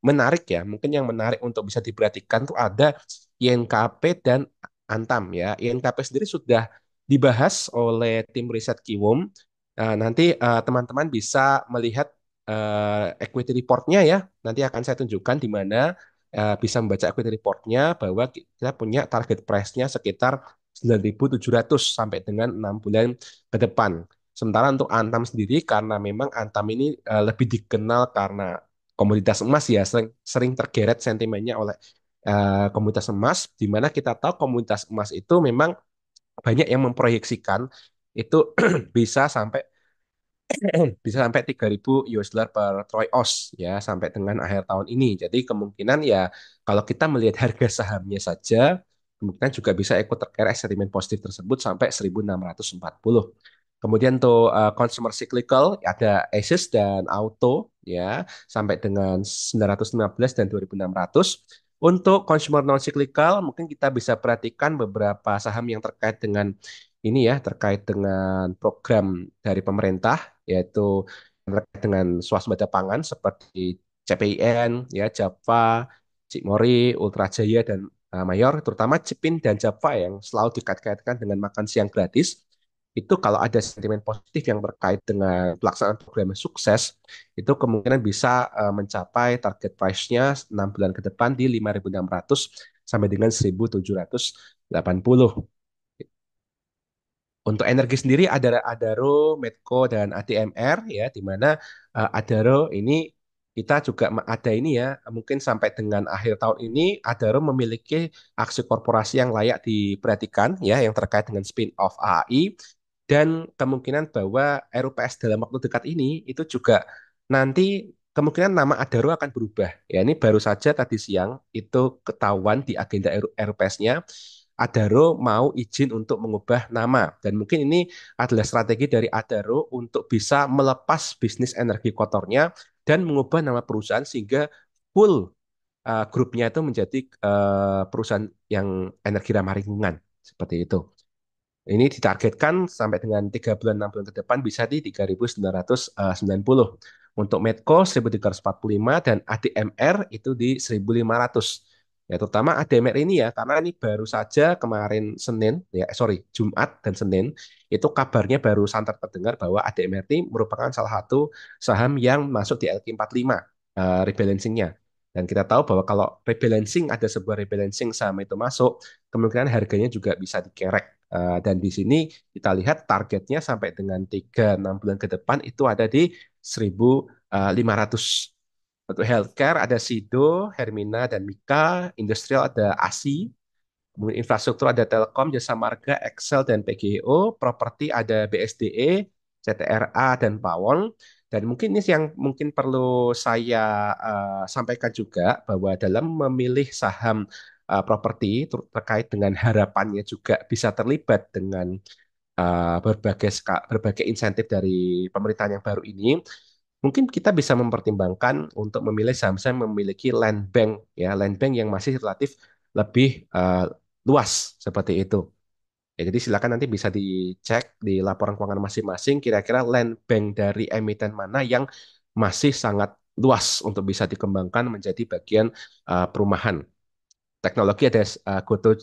menarik ya, mungkin yang menarik untuk bisa diperhatikan tuh ada INKP dan Antam ya. INKP sendiri sudah dibahas oleh tim riset Kiwum. Nanti teman-teman bisa melihat equity reportnya ya. Nanti akan saya tunjukkan di mana bisa membaca equity reportnya bahwa kita punya target price-nya sekitar 9.700 sampai dengan 6 bulan ke depan. Sementara untuk Antam sendiri karena memang Antam ini lebih dikenal karena komoditas emas ya sering tergeret sentimennya oleh komoditas emas di mana kita tahu komoditas emas itu memang banyak yang memproyeksikan itu bisa sampai bisa sampai 3.000 US dollar per troy ounce ya sampai dengan akhir tahun ini. Jadi kemungkinan ya kalau kita melihat harga sahamnya saja kemungkinan juga bisa ikut terkerek sentimen positif tersebut sampai 1.640. Kemudian untuk consumer cyclical ada Asus dan Auto ya sampai dengan 915 dan 2.600. Untuk consumer non cyclical mungkin kita bisa perhatikan beberapa saham yang terkait dengan ini ya terkait dengan program dari pemerintah yaitu terkait dengan swasembada pangan seperti CPIN ya Java, Cikmori, Ultra Jaya dan Mayor terutama Cipin dan Java yang selalu dikait-kaitkan dengan makan siang gratis itu kalau ada sentimen positif yang terkait dengan pelaksanaan program yang sukses, itu kemungkinan bisa mencapai target price-nya 6 bulan ke depan di 5.600 sampai dengan 1.780. Untuk energi sendiri ada Adaro, Medco, dan ADMR ya, di mana Adaro ini kita juga ada ini ya, mungkin sampai dengan akhir tahun ini Adaro memiliki aksi korporasi yang layak diperhatikan ya, yang terkait dengan spin-off AAI dan kemungkinan bahwa RUPS dalam waktu dekat ini itu juga nanti kemungkinan nama Adaro akan berubah. Ya, ini baru saja tadi siang itu ketahuan di agenda RUPS-nya Adaro mau izin untuk mengubah nama. Dan mungkin ini adalah strategi dari Adaro untuk bisa melepas bisnis energi kotornya dan mengubah nama perusahaan sehingga full grupnya itu menjadi perusahaan yang energi ramah lingkungan. Seperti itu. Ini ditargetkan sampai dengan 3 bulan 6 bulan ke depan bisa di 3.990. Untuk Medco 1.345 dan ADMR itu di 1.500. Ya, terutama ADMR ini ya karena ini baru saja kemarin Senin ya sorry Jumat dan Senin itu kabarnya baru santer terdengar bahwa ADMR ini merupakan salah satu saham yang masuk di LQ45 rebalancingnya. Dan kita tahu bahwa kalau rebalancing, ada sebuah rebalancing saham itu masuk, kemungkinan harganya juga bisa dikerek. Dan di sini kita lihat targetnya sampai dengan 3-6 bulan ke depan itu ada di 1.500. Untuk healthcare ada Sido, Hermina, dan Mika. Industrial ada ASI. Kemudian infrastruktur ada Telkom, Jasa Marga, Excel, dan PGO. Properti ada BSDE, CTRA, dan Pawon. Dan mungkin ini yang mungkin perlu saya sampaikan juga bahwa dalam memilih saham properti terkait dengan harapannya juga bisa terlibat dengan berbagai insentif dari pemerintahan yang baru ini, mungkin kita bisa mempertimbangkan untuk memilih saham-saham yang memiliki land bank, ya, land bank yang masih relatif lebih luas seperti itu. Ya, jadi silakan nanti bisa dicek di laporan keuangan masing-masing kira-kira land bank dari emiten mana yang masih sangat luas untuk bisa dikembangkan menjadi bagian perumahan. Teknologi ada Goto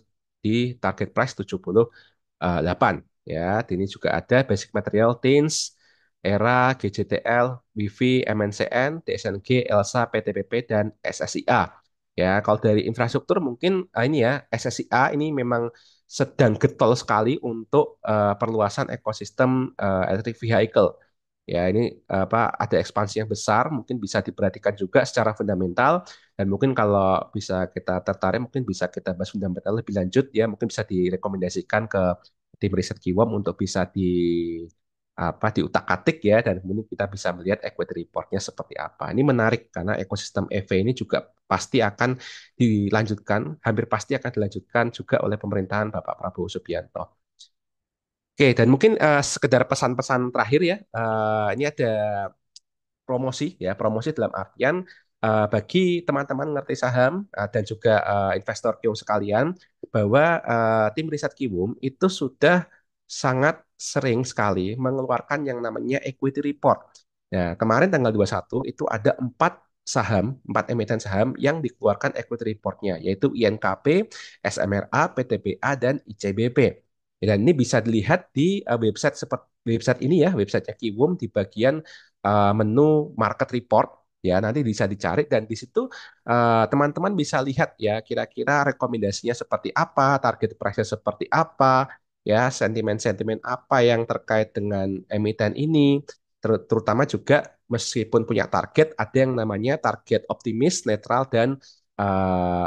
di target price 78, ya. Di ini juga ada Basic Material, Teens, Era, GJTL, Wifi, MNCN, DSNG, Elsa, PTPP, dan SSIA. Ya, kalau dari infrastruktur mungkin ini ya, SSIA ini memang sedang getol sekali untuk perluasan ekosistem electric vehicle. Ya, ini apa, ada ekspansi yang besar, mungkin bisa diperhatikan juga secara fundamental, dan mungkin kalau bisa kita tertarik, mungkin bisa kita bahas fundamental lebih lanjut, ya, mungkin bisa direkomendasikan ke tim riset Kiwom untuk bisa diutak-atik, ya, dan kemudian kita bisa melihat equity reportnya seperti apa. Ini menarik karena ekosistem EV ini juga pasti akan dilanjutkan, hampir pasti akan dilanjutkan juga oleh pemerintahan Bapak Prabowo Subianto. Oke, dan mungkin sekedar pesan-pesan terakhir, ya. Ini ada promosi, ya, promosi dalam artian bagi teman-teman ngerti saham dan juga investor Kiwum sekalian, bahwa tim riset Kiwum itu sudah sangat sering sekali mengeluarkan yang namanya equity report. Ya, kemarin tanggal 21 itu ada 4 emiten saham yang dikeluarkan equity reportnya, yaitu INKP, SMRA, PTBA, dan ICBP. Dan ini bisa dilihat di website seperti website ini, ya, websitenya Kiwum, di bagian menu market report, ya, nanti bisa dicari, dan di situ teman-teman bisa lihat, ya, kira-kira rekomendasinya seperti apa, target price-nya seperti apa, ya, sentimen-sentimen apa yang terkait dengan emiten ini, terutama juga meskipun punya target, ada yang namanya target optimis, netral, dan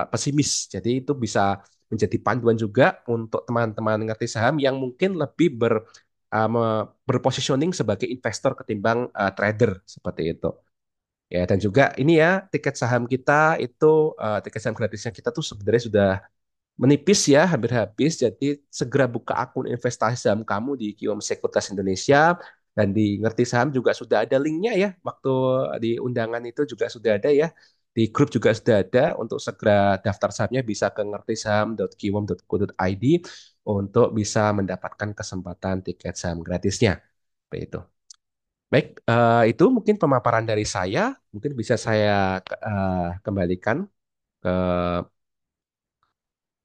pesimis. Jadi itu bisa menjadi panduan juga untuk teman-teman ngerti saham yang mungkin lebih berpositioning sebagai investor ketimbang trader seperti itu. Ya, dan juga ini, ya, tiket saham kita itu tiket saham gratisnya kita tuh sebenarnya sudah menipis, ya, hampir habis. Jadi segera buka akun investasi saham kamu di Kiwom Sekuritas Indonesia, dan di Ngerti Saham juga sudah ada linknya, ya. Waktu di undangan itu juga sudah ada, ya. Di grup juga sudah ada, untuk segera daftar sahamnya bisa ke ngertisaham.kiwom.co.id untuk bisa mendapatkan kesempatan tiket saham gratisnya. Seperti itu. Baik, itu mungkin pemaparan dari saya. Mungkin bisa saya kembalikan ke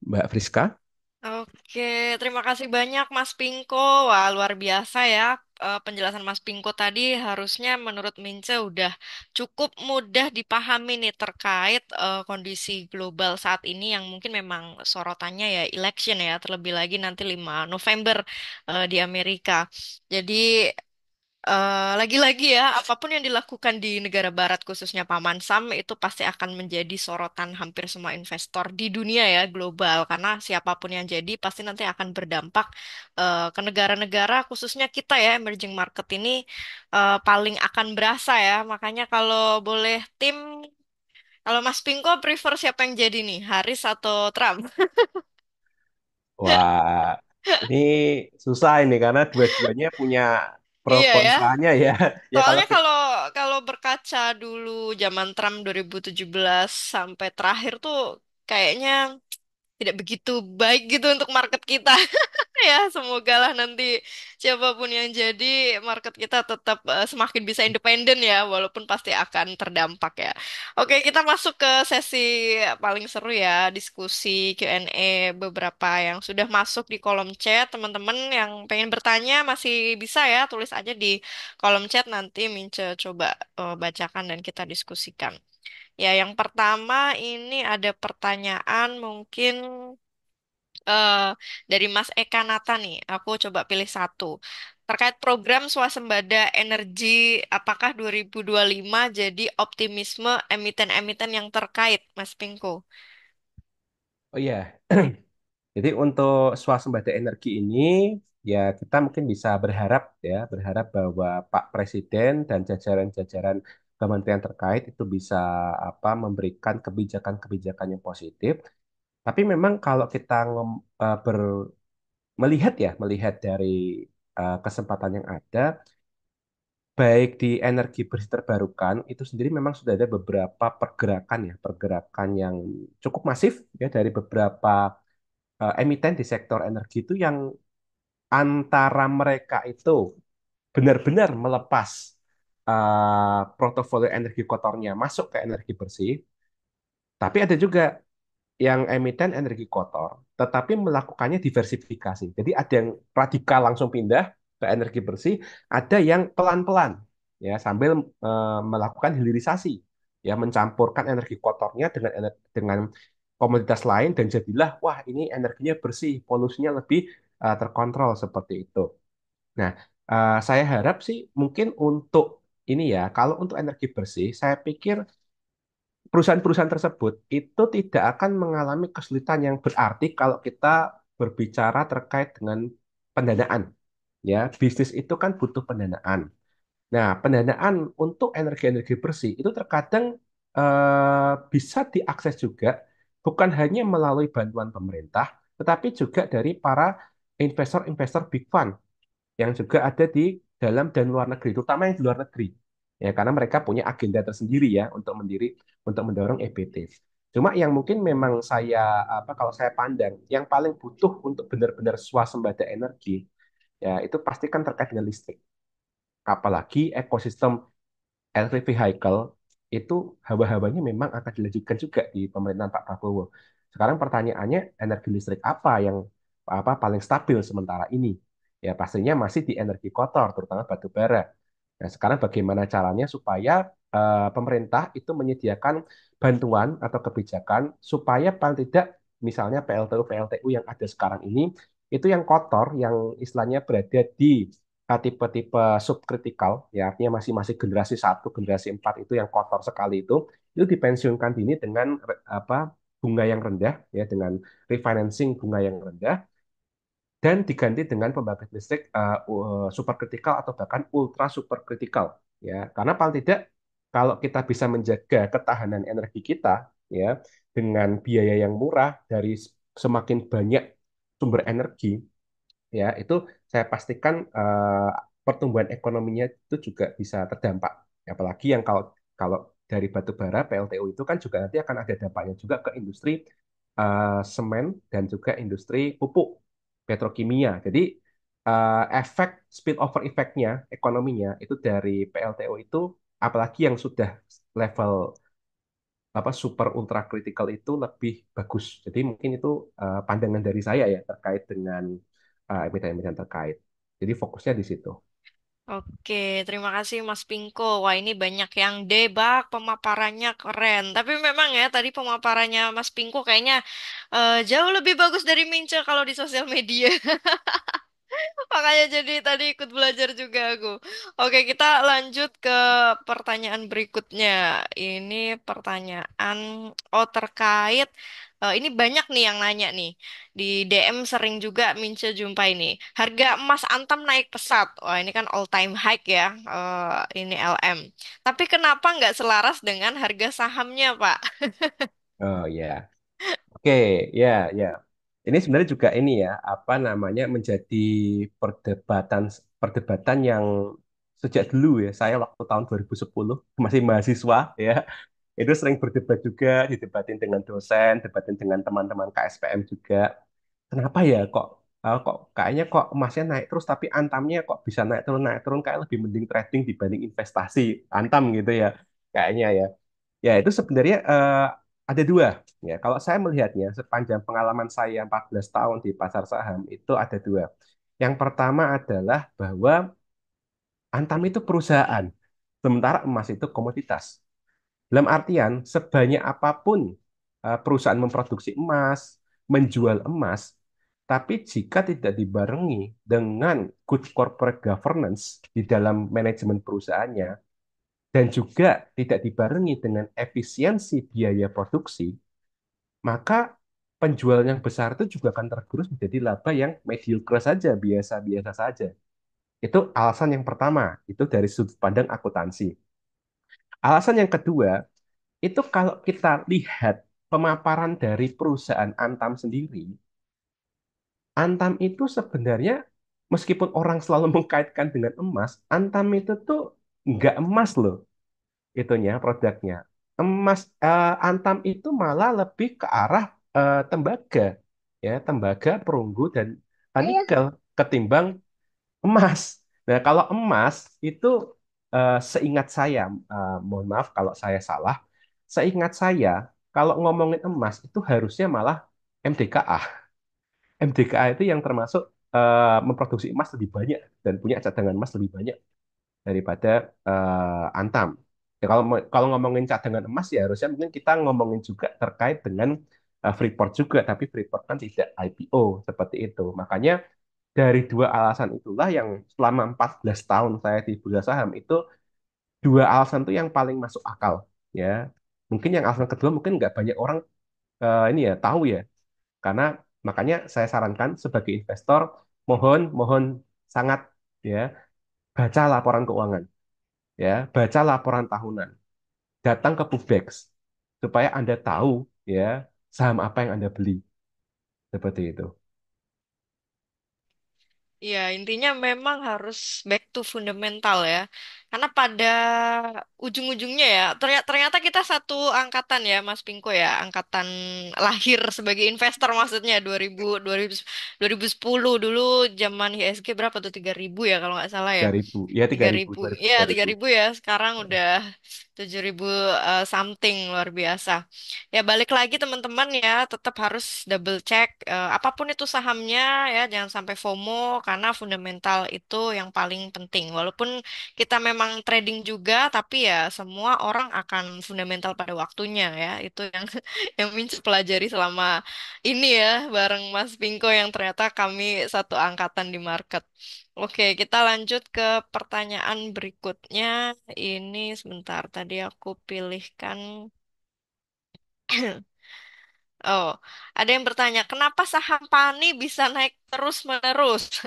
Mbak Friska. Oke, terima kasih banyak Mas Pinko. Wah, luar biasa ya. Penjelasan Mas Pinko tadi harusnya menurut Mince udah cukup mudah dipahami nih terkait kondisi global saat ini yang mungkin memang sorotannya ya election ya, terlebih lagi nanti 5 November di Amerika. Jadi lagi-lagi ya, apapun yang dilakukan di negara barat khususnya Paman Sam itu pasti akan menjadi sorotan hampir semua investor di dunia ya, global. Karena siapapun yang jadi pasti nanti akan berdampak ke negara-negara khususnya kita ya, emerging market ini paling akan berasa ya. Makanya kalau boleh tim, kalau Mas Pinko prefer siapa yang jadi nih, Harris atau Trump? Wah, ini susah ini karena dua-duanya punya pro Iya ya. kontranya, ya. Ya, kalau Soalnya kita, kalau kalau berkaca dulu zaman Trump 2017 sampai terakhir tuh kayaknya tidak begitu baik gitu untuk market kita. Ya, semoga lah nanti siapapun yang jadi market kita tetap semakin bisa independen ya, walaupun pasti akan terdampak ya. Oke, kita masuk ke sesi paling seru ya, diskusi Q&A beberapa yang sudah masuk di kolom chat. Teman-teman yang pengen bertanya masih bisa ya, tulis aja di kolom chat nanti Mince coba bacakan dan kita diskusikan. Ya, yang pertama ini ada pertanyaan mungkin eh, dari Mas Eka Nata nih. Aku coba pilih satu. Terkait program swasembada energi, apakah 2025 jadi optimisme emiten-emiten yang terkait, Mas Pinko? Oh iya, jadi untuk swasembada energi ini ya kita mungkin bisa berharap ya, berharap bahwa Pak Presiden dan jajaran-jajaran kementerian terkait itu bisa memberikan kebijakan-kebijakan yang positif. Tapi memang kalau kita melihat ya, melihat dari kesempatan yang ada, baik di energi bersih terbarukan itu sendiri memang sudah ada beberapa pergerakan ya, pergerakan yang cukup masif ya dari beberapa emiten di sektor energi itu yang antara mereka itu benar-benar melepas portofolio energi kotornya masuk ke energi bersih, tapi ada juga yang emiten energi kotor, tetapi melakukannya diversifikasi. Jadi ada yang radikal langsung pindah ke energi bersih, ada yang pelan-pelan ya sambil melakukan hilirisasi, ya mencampurkan energi kotornya dengan komoditas lain dan jadilah wah ini energinya bersih, polusinya lebih terkontrol seperti itu. Nah, saya harap sih mungkin untuk ini ya, kalau untuk energi bersih, saya pikir perusahaan-perusahaan tersebut itu tidak akan mengalami kesulitan yang berarti kalau kita berbicara terkait dengan pendanaan. Ya, bisnis itu kan butuh pendanaan. Nah, pendanaan untuk energi-energi bersih itu terkadang bisa diakses juga bukan hanya melalui bantuan pemerintah, tetapi juga dari para investor-investor big fund yang juga ada di dalam dan luar negeri, terutama yang di luar negeri. Ya, karena mereka punya agenda tersendiri ya untuk mendorong EBT. Cuma yang mungkin memang saya kalau saya pandang yang paling butuh untuk benar-benar swasembada energi ya itu pasti kan terkait dengan listrik. Apalagi ekosistem electric vehicle itu hawa-hawanya memang akan dilanjutkan juga di pemerintahan Pak Prabowo. Sekarang pertanyaannya energi listrik apa yang paling stabil sementara ini? Ya pastinya masih di energi kotor, terutama batu bara. Nah, sekarang bagaimana caranya supaya pemerintah itu menyediakan bantuan atau kebijakan supaya paling tidak misalnya PLTU-PLTU yang ada sekarang ini itu yang kotor, yang istilahnya berada di tipe-tipe subkritikal, ya artinya masih masih generasi satu, generasi 4 itu yang kotor sekali itu dipensiunkan dini dengan apa bunga yang rendah, ya dengan refinancing bunga yang rendah dan diganti dengan pembangkit listrik superkritikal atau bahkan ultra superkritikal ya karena paling tidak kalau kita bisa menjaga ketahanan energi kita ya dengan biaya yang murah dari semakin banyak sumber energi ya itu saya pastikan pertumbuhan ekonominya itu juga bisa terdampak. Apalagi yang kalau kalau dari batu bara PLTU itu kan juga nanti akan ada dampaknya juga ke industri semen dan juga industri pupuk petrokimia. Jadi efek spillover efeknya ekonominya itu dari PLTU itu apalagi yang sudah level super ultra critical itu lebih bagus. Jadi mungkin itu pandangan dari saya ya terkait dengan emiten-emiten terkait. Jadi fokusnya di situ. Oke, terima kasih Mas Pinko. Wah, ini banyak yang debak, pemaparannya keren. Tapi memang ya, tadi pemaparannya Mas Pinko kayaknya jauh lebih bagus dari Mince kalau di sosial media. Makanya jadi tadi ikut belajar juga aku. Oke, kita lanjut ke pertanyaan berikutnya. Ini pertanyaan terkait ini banyak nih yang nanya nih. Di DM sering juga Mince jumpa ini. Harga emas Antam naik pesat. Wah, ini kan all time high ya. Ini LM. Tapi kenapa nggak selaras dengan harga sahamnya, Pak? Oh ya, oke, ya, ya. Ini sebenarnya juga ini ya, apa namanya menjadi perdebatan perdebatan yang sejak dulu ya. Saya waktu tahun 2010 masih mahasiswa ya, itu sering berdebat juga, didebatin dengan dosen, debatin dengan teman-teman KSPM juga. Kenapa ya kok kayaknya kok emasnya naik terus tapi antamnya kok bisa naik turun kayak lebih mending trading dibanding investasi antam gitu ya kayaknya ya. Ya, itu sebenarnya ada dua. Ya, kalau saya melihatnya sepanjang pengalaman saya 14 tahun di pasar saham itu ada dua. Yang pertama adalah bahwa Antam itu perusahaan, sementara emas itu komoditas. Dalam artian, sebanyak apapun perusahaan memproduksi emas, menjual emas, tapi jika tidak dibarengi dengan good corporate governance di dalam manajemen perusahaannya, dan juga tidak dibarengi dengan efisiensi biaya produksi, maka penjualan yang besar itu juga akan tergerus menjadi laba yang mediocre saja, biasa-biasa saja. Itu alasan yang pertama, itu dari sudut pandang akuntansi. Alasan yang kedua, itu kalau kita lihat pemaparan dari perusahaan Antam sendiri, Antam itu sebenarnya meskipun orang selalu mengkaitkan dengan emas, Antam itu tuh nggak emas loh itunya produknya. Antam itu malah lebih ke arah tembaga, ya tembaga, perunggu dan nikel ketimbang emas. Nah, kalau emas itu seingat saya, mohon maaf kalau saya salah, seingat saya kalau ngomongin emas itu harusnya malah MDKA. MDKA itu yang termasuk memproduksi emas lebih banyak dan punya cadangan emas lebih banyak daripada Antam. Ya, kalau ngomongin cadangan emas ya harusnya mungkin kita ngomongin juga terkait dengan Freeport juga, tapi Freeport kan tidak IPO seperti itu. Makanya dari dua alasan itulah yang selama 14 tahun saya di bursa saham itu dua alasan itu yang paling masuk akal ya. Mungkin yang alasan kedua mungkin nggak banyak orang ini ya tahu ya. Karena makanya saya sarankan sebagai investor mohon mohon sangat ya baca laporan keuangan ya, baca laporan tahunan, datang ke Pubex supaya Anda tahu ya saham apa yang Anda beli seperti itu. Ya, intinya memang harus back to fundamental ya. Karena pada ujung-ujungnya ya, ternyata kita satu angkatan ya, Mas Pinko ya, angkatan lahir sebagai investor maksudnya 2010 dulu zaman ISG berapa tuh 3.000 ya kalau nggak salah ya. 3.000 ya, tiga 3.000 ribu 2000 ya, 3.000. 3.000 ya, sekarang udah 7.000 something, luar biasa. Ya balik lagi teman-teman ya, tetap harus double check apapun itu sahamnya ya, jangan sampai FOMO karena fundamental itu yang paling penting. Walaupun kita memang trading juga, tapi ya semua orang akan fundamental pada waktunya ya. Itu yang yang Mincu pelajari selama ini ya bareng Mas Pinko yang ternyata kami satu angkatan di market. Oke, kita lanjut ke pertanyaan berikutnya. Ini sebentar, tadi aku pilihkan. Oh, ada yang bertanya, kenapa saham PANI bisa naik terus-menerus?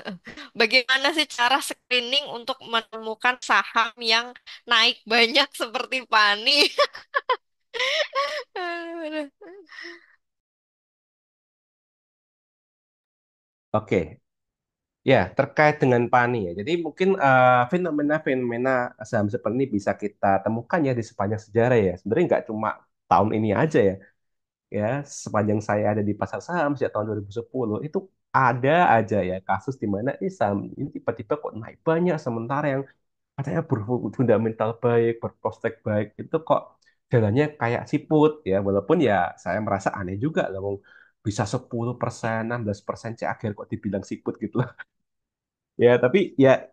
Bagaimana sih cara screening untuk menemukan saham yang naik banyak seperti PANI? Oke, ya terkait dengan PANI ya. Jadi mungkin fenomena-fenomena saham seperti ini bisa kita temukan ya di sepanjang sejarah ya. Sebenarnya nggak cuma tahun ini aja ya. Ya, sepanjang saya ada di pasar saham sejak tahun 2010 itu ada aja ya kasus di mana ini saham ini tiba-tiba kok naik banyak sementara yang katanya berfundamental baik, berprospek baik itu kok jalannya kayak siput ya. Walaupun ya saya merasa aneh juga loh bisa 10%, 16% CAGR kok dibilang siput gitu loh. Ya, tapi ya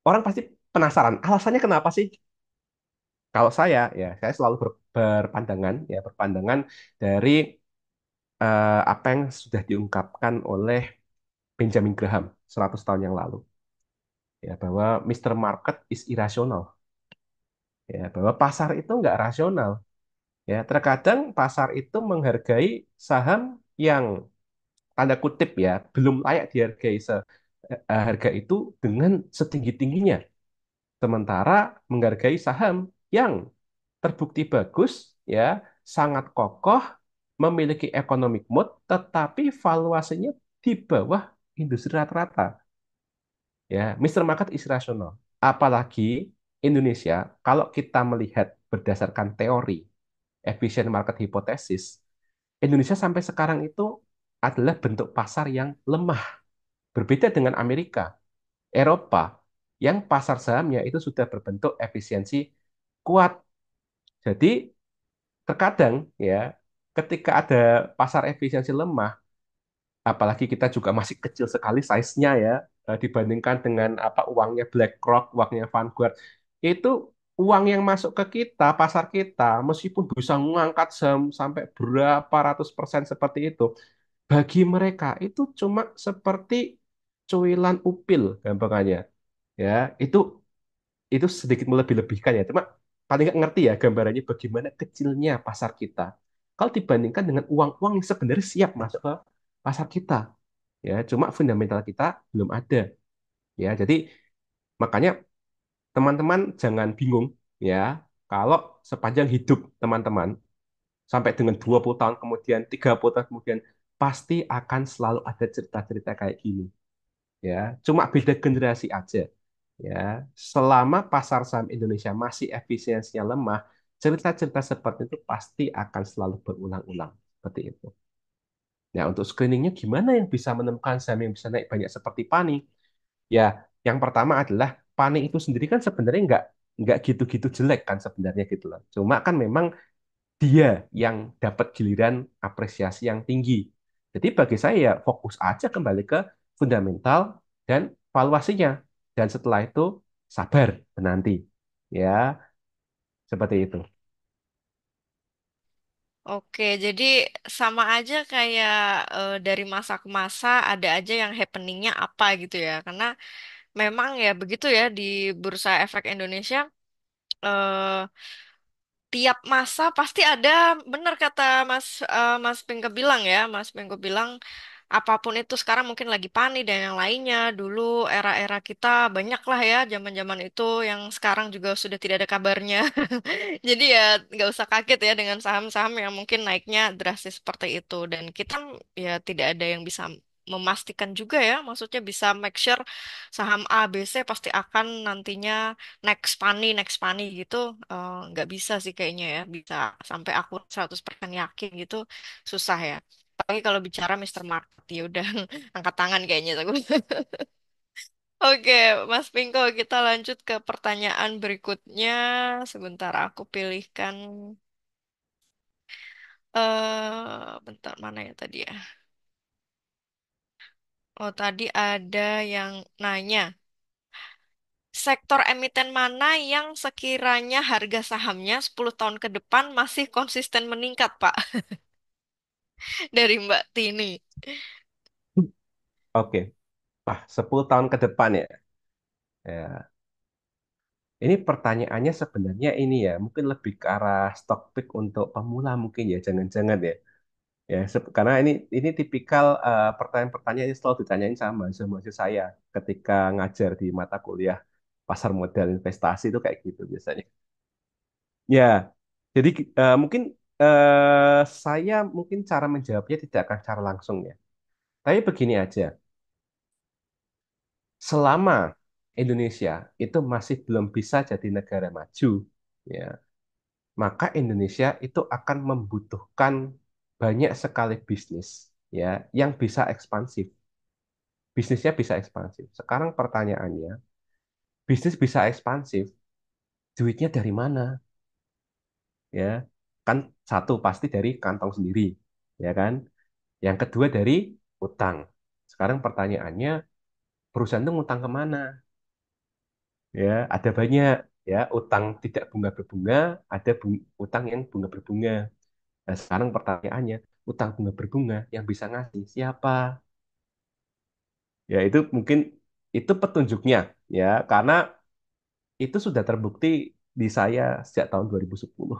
orang pasti penasaran alasannya kenapa sih? Kalau saya ya saya selalu berpandangan ya berpandangan dari apa yang sudah diungkapkan oleh Benjamin Graham 100 tahun yang lalu ya bahwa Mr. Market is irrational ya bahwa pasar itu nggak rasional ya terkadang pasar itu menghargai saham yang tanda kutip ya belum layak dihargai harga itu dengan setinggi-tingginya sementara menghargai saham yang terbukti bagus ya sangat kokoh memiliki economic moat tetapi valuasinya di bawah industri rata-rata. Ya, Mr. Market is rational. Apalagi Indonesia, kalau kita melihat berdasarkan teori efficient market hypothesis, Indonesia sampai sekarang itu adalah bentuk pasar yang lemah. Berbeda dengan Amerika, Eropa, yang pasar sahamnya itu sudah berbentuk efisiensi kuat. Jadi, terkadang ya, ketika ada pasar efisiensi lemah, apalagi kita juga masih kecil sekali size-nya ya dibandingkan dengan apa uangnya BlackRock, uangnya Vanguard itu uang yang masuk ke kita, pasar kita, meskipun bisa mengangkat saham sampai berapa ratus persen seperti itu, bagi mereka itu cuma seperti cuilan upil gampangannya. Ya, itu sedikit melebih-lebihkan ya. Cuma paling nggak ngerti ya gambarannya bagaimana kecilnya pasar kita. Kalau dibandingkan dengan uang-uang yang sebenarnya siap masuk ke pasar kita. Ya, cuma fundamental kita belum ada. Ya, jadi makanya teman-teman jangan bingung ya kalau sepanjang hidup teman-teman sampai dengan 20 tahun kemudian, 30 tahun kemudian pasti akan selalu ada cerita-cerita kayak gini ya. Cuma beda generasi aja ya. Selama pasar saham Indonesia masih efisiensinya lemah, cerita-cerita seperti itu pasti akan selalu berulang-ulang seperti itu. Nah, untuk screeningnya gimana yang bisa menemukan saham yang bisa naik banyak seperti Pani? Ya, yang pertama adalah Pani itu sendiri kan sebenarnya nggak gitu-gitu jelek kan sebenarnya gitu loh. Cuma kan memang dia yang dapat giliran apresiasi yang tinggi. Jadi bagi saya ya fokus aja kembali ke fundamental dan valuasinya. Dan setelah itu sabar menanti. Ya, seperti itu. Oke, jadi sama aja kayak dari masa ke masa ada aja yang happeningnya apa gitu ya. Karena memang ya begitu ya di Bursa Efek Indonesia. eh, Tiap masa pasti ada, benar kata Mas Pingke bilang ya, Mas Pingke bilang apapun itu sekarang mungkin lagi Pani dan yang lainnya. Dulu era-era kita banyak lah ya zaman-zaman itu yang sekarang juga sudah tidak ada kabarnya. Jadi ya nggak usah kaget ya dengan saham-saham yang mungkin naiknya drastis seperti itu. Dan kita ya tidak ada yang bisa memastikan juga ya, maksudnya bisa make sure saham A, B, C pasti akan nantinya next money gitu. Nggak bisa sih kayaknya ya, bisa sampai aku 100% yakin gitu, susah ya. Tapi kalau bicara Mister Market ya udah angkat tangan kayaknya aku. Oke, Mas Pinko, kita lanjut ke pertanyaan berikutnya. Sebentar aku pilihkan. Bentar mana ya tadi ya? Oh, tadi ada yang nanya, sektor emiten mana yang sekiranya harga sahamnya 10 tahun ke depan masih konsisten meningkat, Pak? Dari Mbak Tini. Oke. Wah, 10 tahun ke depan ya. Ya, ini pertanyaannya sebenarnya ini ya, mungkin lebih ke arah stock pick untuk pemula mungkin ya, jangan-jangan ya. Ya, karena ini tipikal pertanyaan-pertanyaan yang selalu ditanyain sama mahasiswa saya ketika ngajar di mata kuliah pasar modal investasi itu kayak gitu biasanya. Ya, jadi mungkin saya mungkin cara menjawabnya tidak akan secara langsung ya. Tapi begini aja, selama Indonesia itu masih belum bisa jadi negara maju, ya, maka Indonesia itu akan membutuhkan banyak sekali bisnis ya yang bisa ekspansif. Bisnisnya bisa ekspansif. Sekarang pertanyaannya, bisnis bisa ekspansif, duitnya dari mana? Ya, kan satu pasti dari kantong sendiri, ya kan? Yang kedua dari utang. Sekarang pertanyaannya, perusahaan itu ngutang kemana? Ya, ada banyak ya utang tidak bunga berbunga, ada utang yang bunga berbunga. Nah, sekarang pertanyaannya, utang bunga berbunga yang bisa ngasih siapa? Ya, itu mungkin itu petunjuknya ya, karena itu sudah terbukti di saya sejak tahun 2010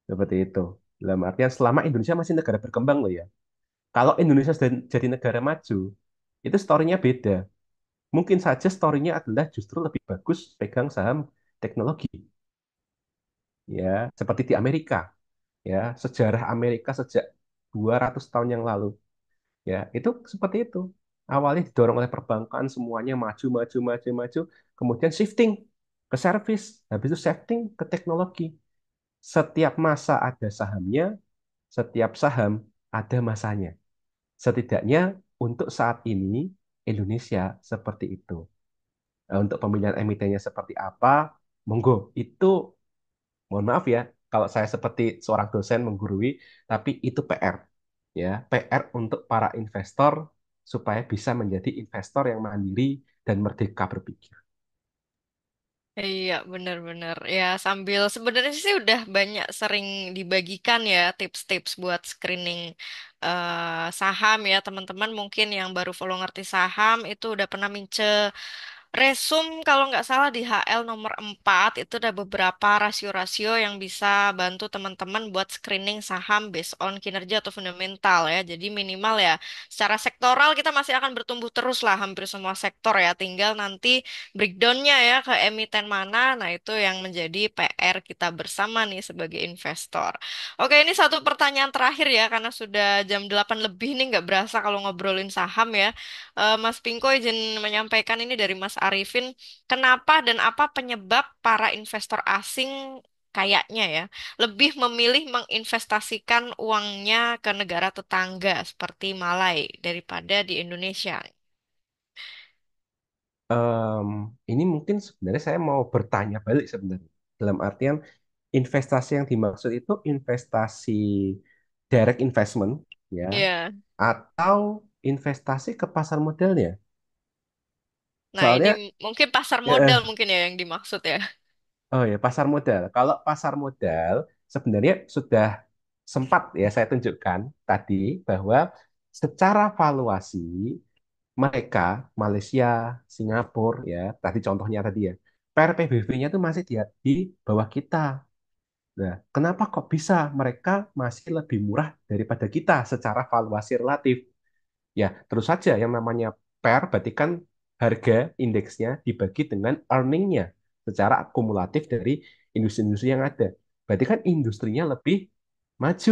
seperti itu. Dalam artian selama Indonesia masih negara berkembang loh ya. Kalau Indonesia sudah jadi negara maju, itu story-nya beda. Mungkin saja story-nya adalah justru lebih bagus pegang saham teknologi ya, seperti di Amerika ya. Sejarah Amerika sejak 200 tahun yang lalu ya, itu seperti itu. Awalnya didorong oleh perbankan semuanya maju maju maju maju, kemudian shifting ke service, habis itu shifting ke teknologi. Setiap masa ada sahamnya, setiap saham ada masanya. Setidaknya untuk saat ini Indonesia seperti itu. Untuk pemilihan emitennya seperti apa, monggo. Itu mohon maaf ya, kalau saya seperti seorang dosen menggurui, tapi itu PR. Ya, PR untuk para investor supaya bisa menjadi investor yang mandiri dan merdeka berpikir. Iya, benar-benar. Ya, sambil sebenarnya sih udah banyak sering dibagikan ya tips-tips buat screening saham ya. Teman-teman mungkin yang baru follow ngerti saham itu udah pernah Resum kalau nggak salah di HL nomor 4 itu ada beberapa rasio-rasio yang bisa bantu teman-teman buat screening saham based on kinerja atau fundamental ya. Jadi minimal ya secara sektoral kita masih akan bertumbuh terus lah hampir semua sektor ya. Tinggal nanti breakdownnya ya ke emiten mana. Nah itu yang menjadi PR kita bersama nih sebagai investor. Oke ini satu pertanyaan terakhir ya karena sudah jam 8 lebih nih nggak berasa kalau ngobrolin saham ya. Mas Pinko izin menyampaikan ini dari Mas Arifin, kenapa dan apa penyebab para investor asing kayaknya ya lebih memilih menginvestasikan uangnya ke negara tetangga seperti Malai daripada di Indonesia? Em, ini mungkin sebenarnya saya mau bertanya balik sebenarnya. Dalam artian investasi yang dimaksud itu investasi direct investment ya Iya. atau investasi ke pasar modalnya. Nah, ini Soalnya mungkin pasar modal eh, mungkin ya yang dimaksud ya. oh ya pasar modal. Kalau pasar modal sebenarnya sudah sempat ya saya tunjukkan tadi bahwa secara valuasi mereka Malaysia, Singapura ya tadi contohnya tadi ya. PER PBV-nya itu masih di bawah kita. Nah, kenapa kok bisa mereka masih lebih murah daripada kita secara valuasi relatif? Ya, terus saja yang namanya PER berarti kan harga indeksnya dibagi dengan earningnya secara akumulatif dari industri-industri yang ada. Berarti kan industrinya lebih maju,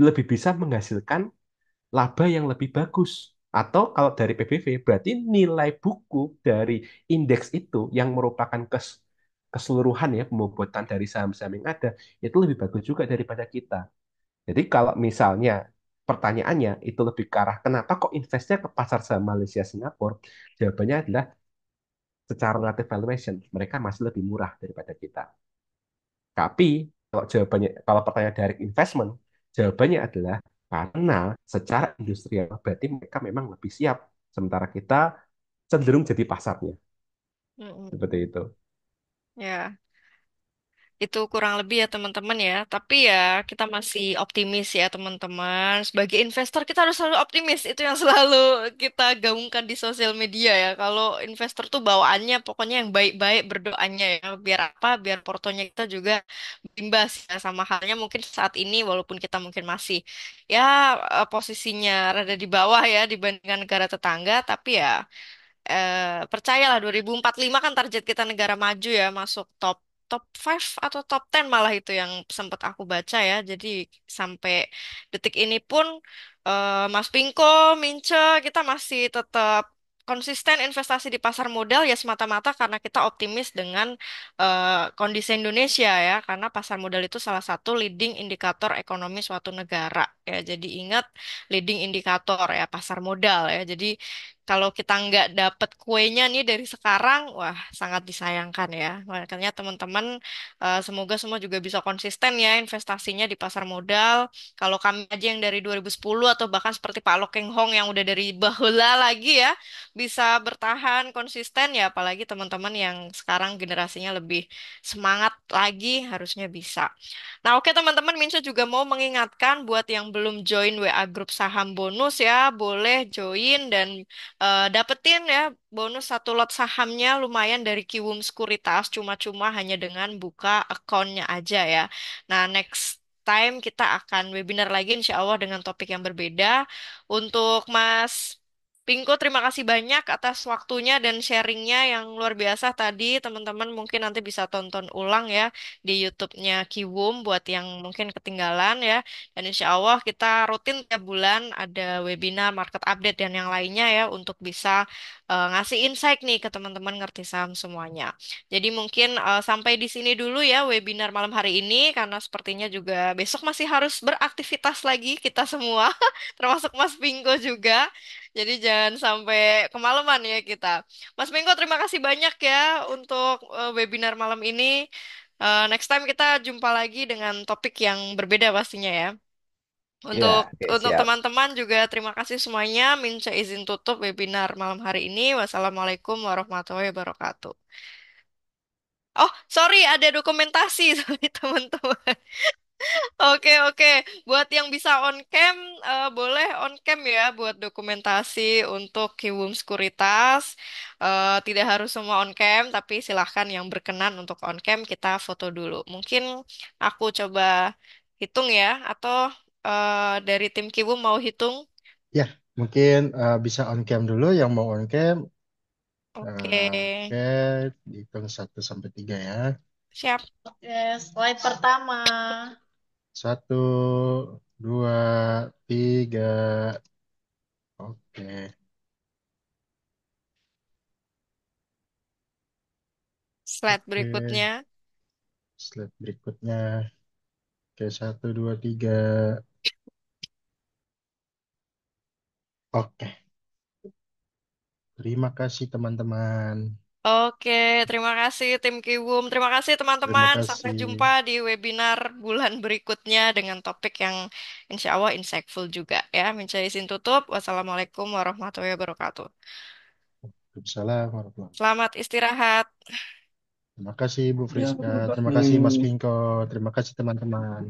lebih bisa menghasilkan laba yang lebih bagus. Atau kalau dari PBV, berarti nilai buku dari indeks itu yang merupakan keseluruhan ya pembobotan dari saham-saham yang ada, itu lebih bagus juga daripada kita. Jadi kalau misalnya pertanyaannya itu lebih ke arah kenapa kok investnya ke pasar saham Malaysia Singapura, jawabannya adalah secara relative valuation mereka masih lebih murah daripada kita. Tapi kalau pertanyaan direct investment, jawabannya adalah karena secara industrial berarti mereka memang lebih siap, sementara kita cenderung jadi pasarnya Mm-mm. seperti itu. Ya. Itu kurang lebih ya teman-teman ya. Tapi ya kita masih optimis ya teman-teman. Sebagai investor kita harus selalu optimis. Itu yang selalu kita gaungkan di sosial media ya. Kalau investor tuh bawaannya pokoknya yang baik-baik berdoanya ya. Biar apa? Biar portonya kita juga berimbas ya. Sama halnya mungkin saat ini walaupun kita mungkin masih ya posisinya rada di bawah ya dibandingkan negara tetangga. Tapi ya percayalah 2045 kan target kita negara maju ya masuk top top 5 atau top 10 malah itu yang sempat aku baca ya. Jadi sampai detik ini pun Mas Pinko, Mince kita masih tetap konsisten investasi di pasar modal ya semata-mata karena kita optimis dengan kondisi Indonesia ya karena pasar modal itu salah satu leading indikator ekonomi suatu negara ya. Jadi ingat leading indikator ya pasar modal ya. Jadi kalau kita nggak dapet kuenya nih dari sekarang, wah sangat disayangkan ya. Makanya teman-teman semoga semua juga bisa konsisten ya investasinya di pasar modal. Kalau kami aja yang dari 2010 atau bahkan seperti Pak Lokeng Hong yang udah dari bahula lagi ya, bisa bertahan konsisten ya. Apalagi teman-teman yang sekarang generasinya lebih semangat lagi harusnya bisa. Nah, oke teman-teman, Minsa juga mau mengingatkan buat yang belum join WA grup saham bonus ya, boleh join dan dapetin ya bonus satu lot sahamnya lumayan dari Kiwum Sekuritas cuma-cuma hanya dengan buka akunnya aja ya. Nah, next time kita akan webinar lagi insya Allah dengan topik yang berbeda. Untuk Mas Pinko, terima kasih banyak atas waktunya dan sharingnya yang luar biasa tadi. Teman-teman mungkin nanti bisa tonton ulang ya di YouTube-nya Kiwum buat yang mungkin ketinggalan ya. Dan insya Allah kita rutin tiap bulan ada webinar, market update, dan yang lainnya ya untuk bisa ngasih insight nih ke teman-teman ngerti saham semuanya. Jadi mungkin sampai di sini dulu ya webinar malam hari ini karena sepertinya juga besok masih harus beraktivitas lagi kita semua, termasuk Mas Pingo juga. Jadi jangan sampai kemalaman ya kita. Mas Pingo terima kasih banyak ya untuk webinar malam ini. Next time kita jumpa lagi dengan topik yang berbeda pastinya ya. Untuk Ya, oke, untuk siap. teman-teman juga terima kasih semuanya. Minta izin tutup webinar malam hari ini. Wassalamualaikum warahmatullahi wabarakatuh. Oh, sorry, ada dokumentasi, sorry teman-teman. Oke, oke. Buat yang bisa on cam, boleh on cam ya buat dokumentasi untuk Kiwum Sekuritas. Tidak harus semua on cam, tapi silahkan yang berkenan untuk on cam kita foto dulu. Mungkin aku coba hitung ya, atau dari tim Kiwum mau hitung? Ya, mungkin bisa on cam dulu yang mau on cam. Oke, Oke, dihitung 1 sampai 3 ya. siap. Oke, slide pertama. 1, 2, 3. Oke, Slide oke. berikutnya. Slide berikutnya. Oke, 1, 2, 3. Oke, terima kasih teman-teman. Oke, terima kasih tim Kiwum. Terima kasih Terima teman-teman. Sampai kasih. jumpa di webinar bulan berikutnya dengan topik yang insya Allah insightful juga ya. Minta izin tutup. Wassalamualaikum warahmatullahi wabarakatuh. Waalaikumsalam warahmatullahi. Selamat istirahat. Terima kasih Bu Friska. Terima kasih Mas Pinko. Terima kasih teman-teman.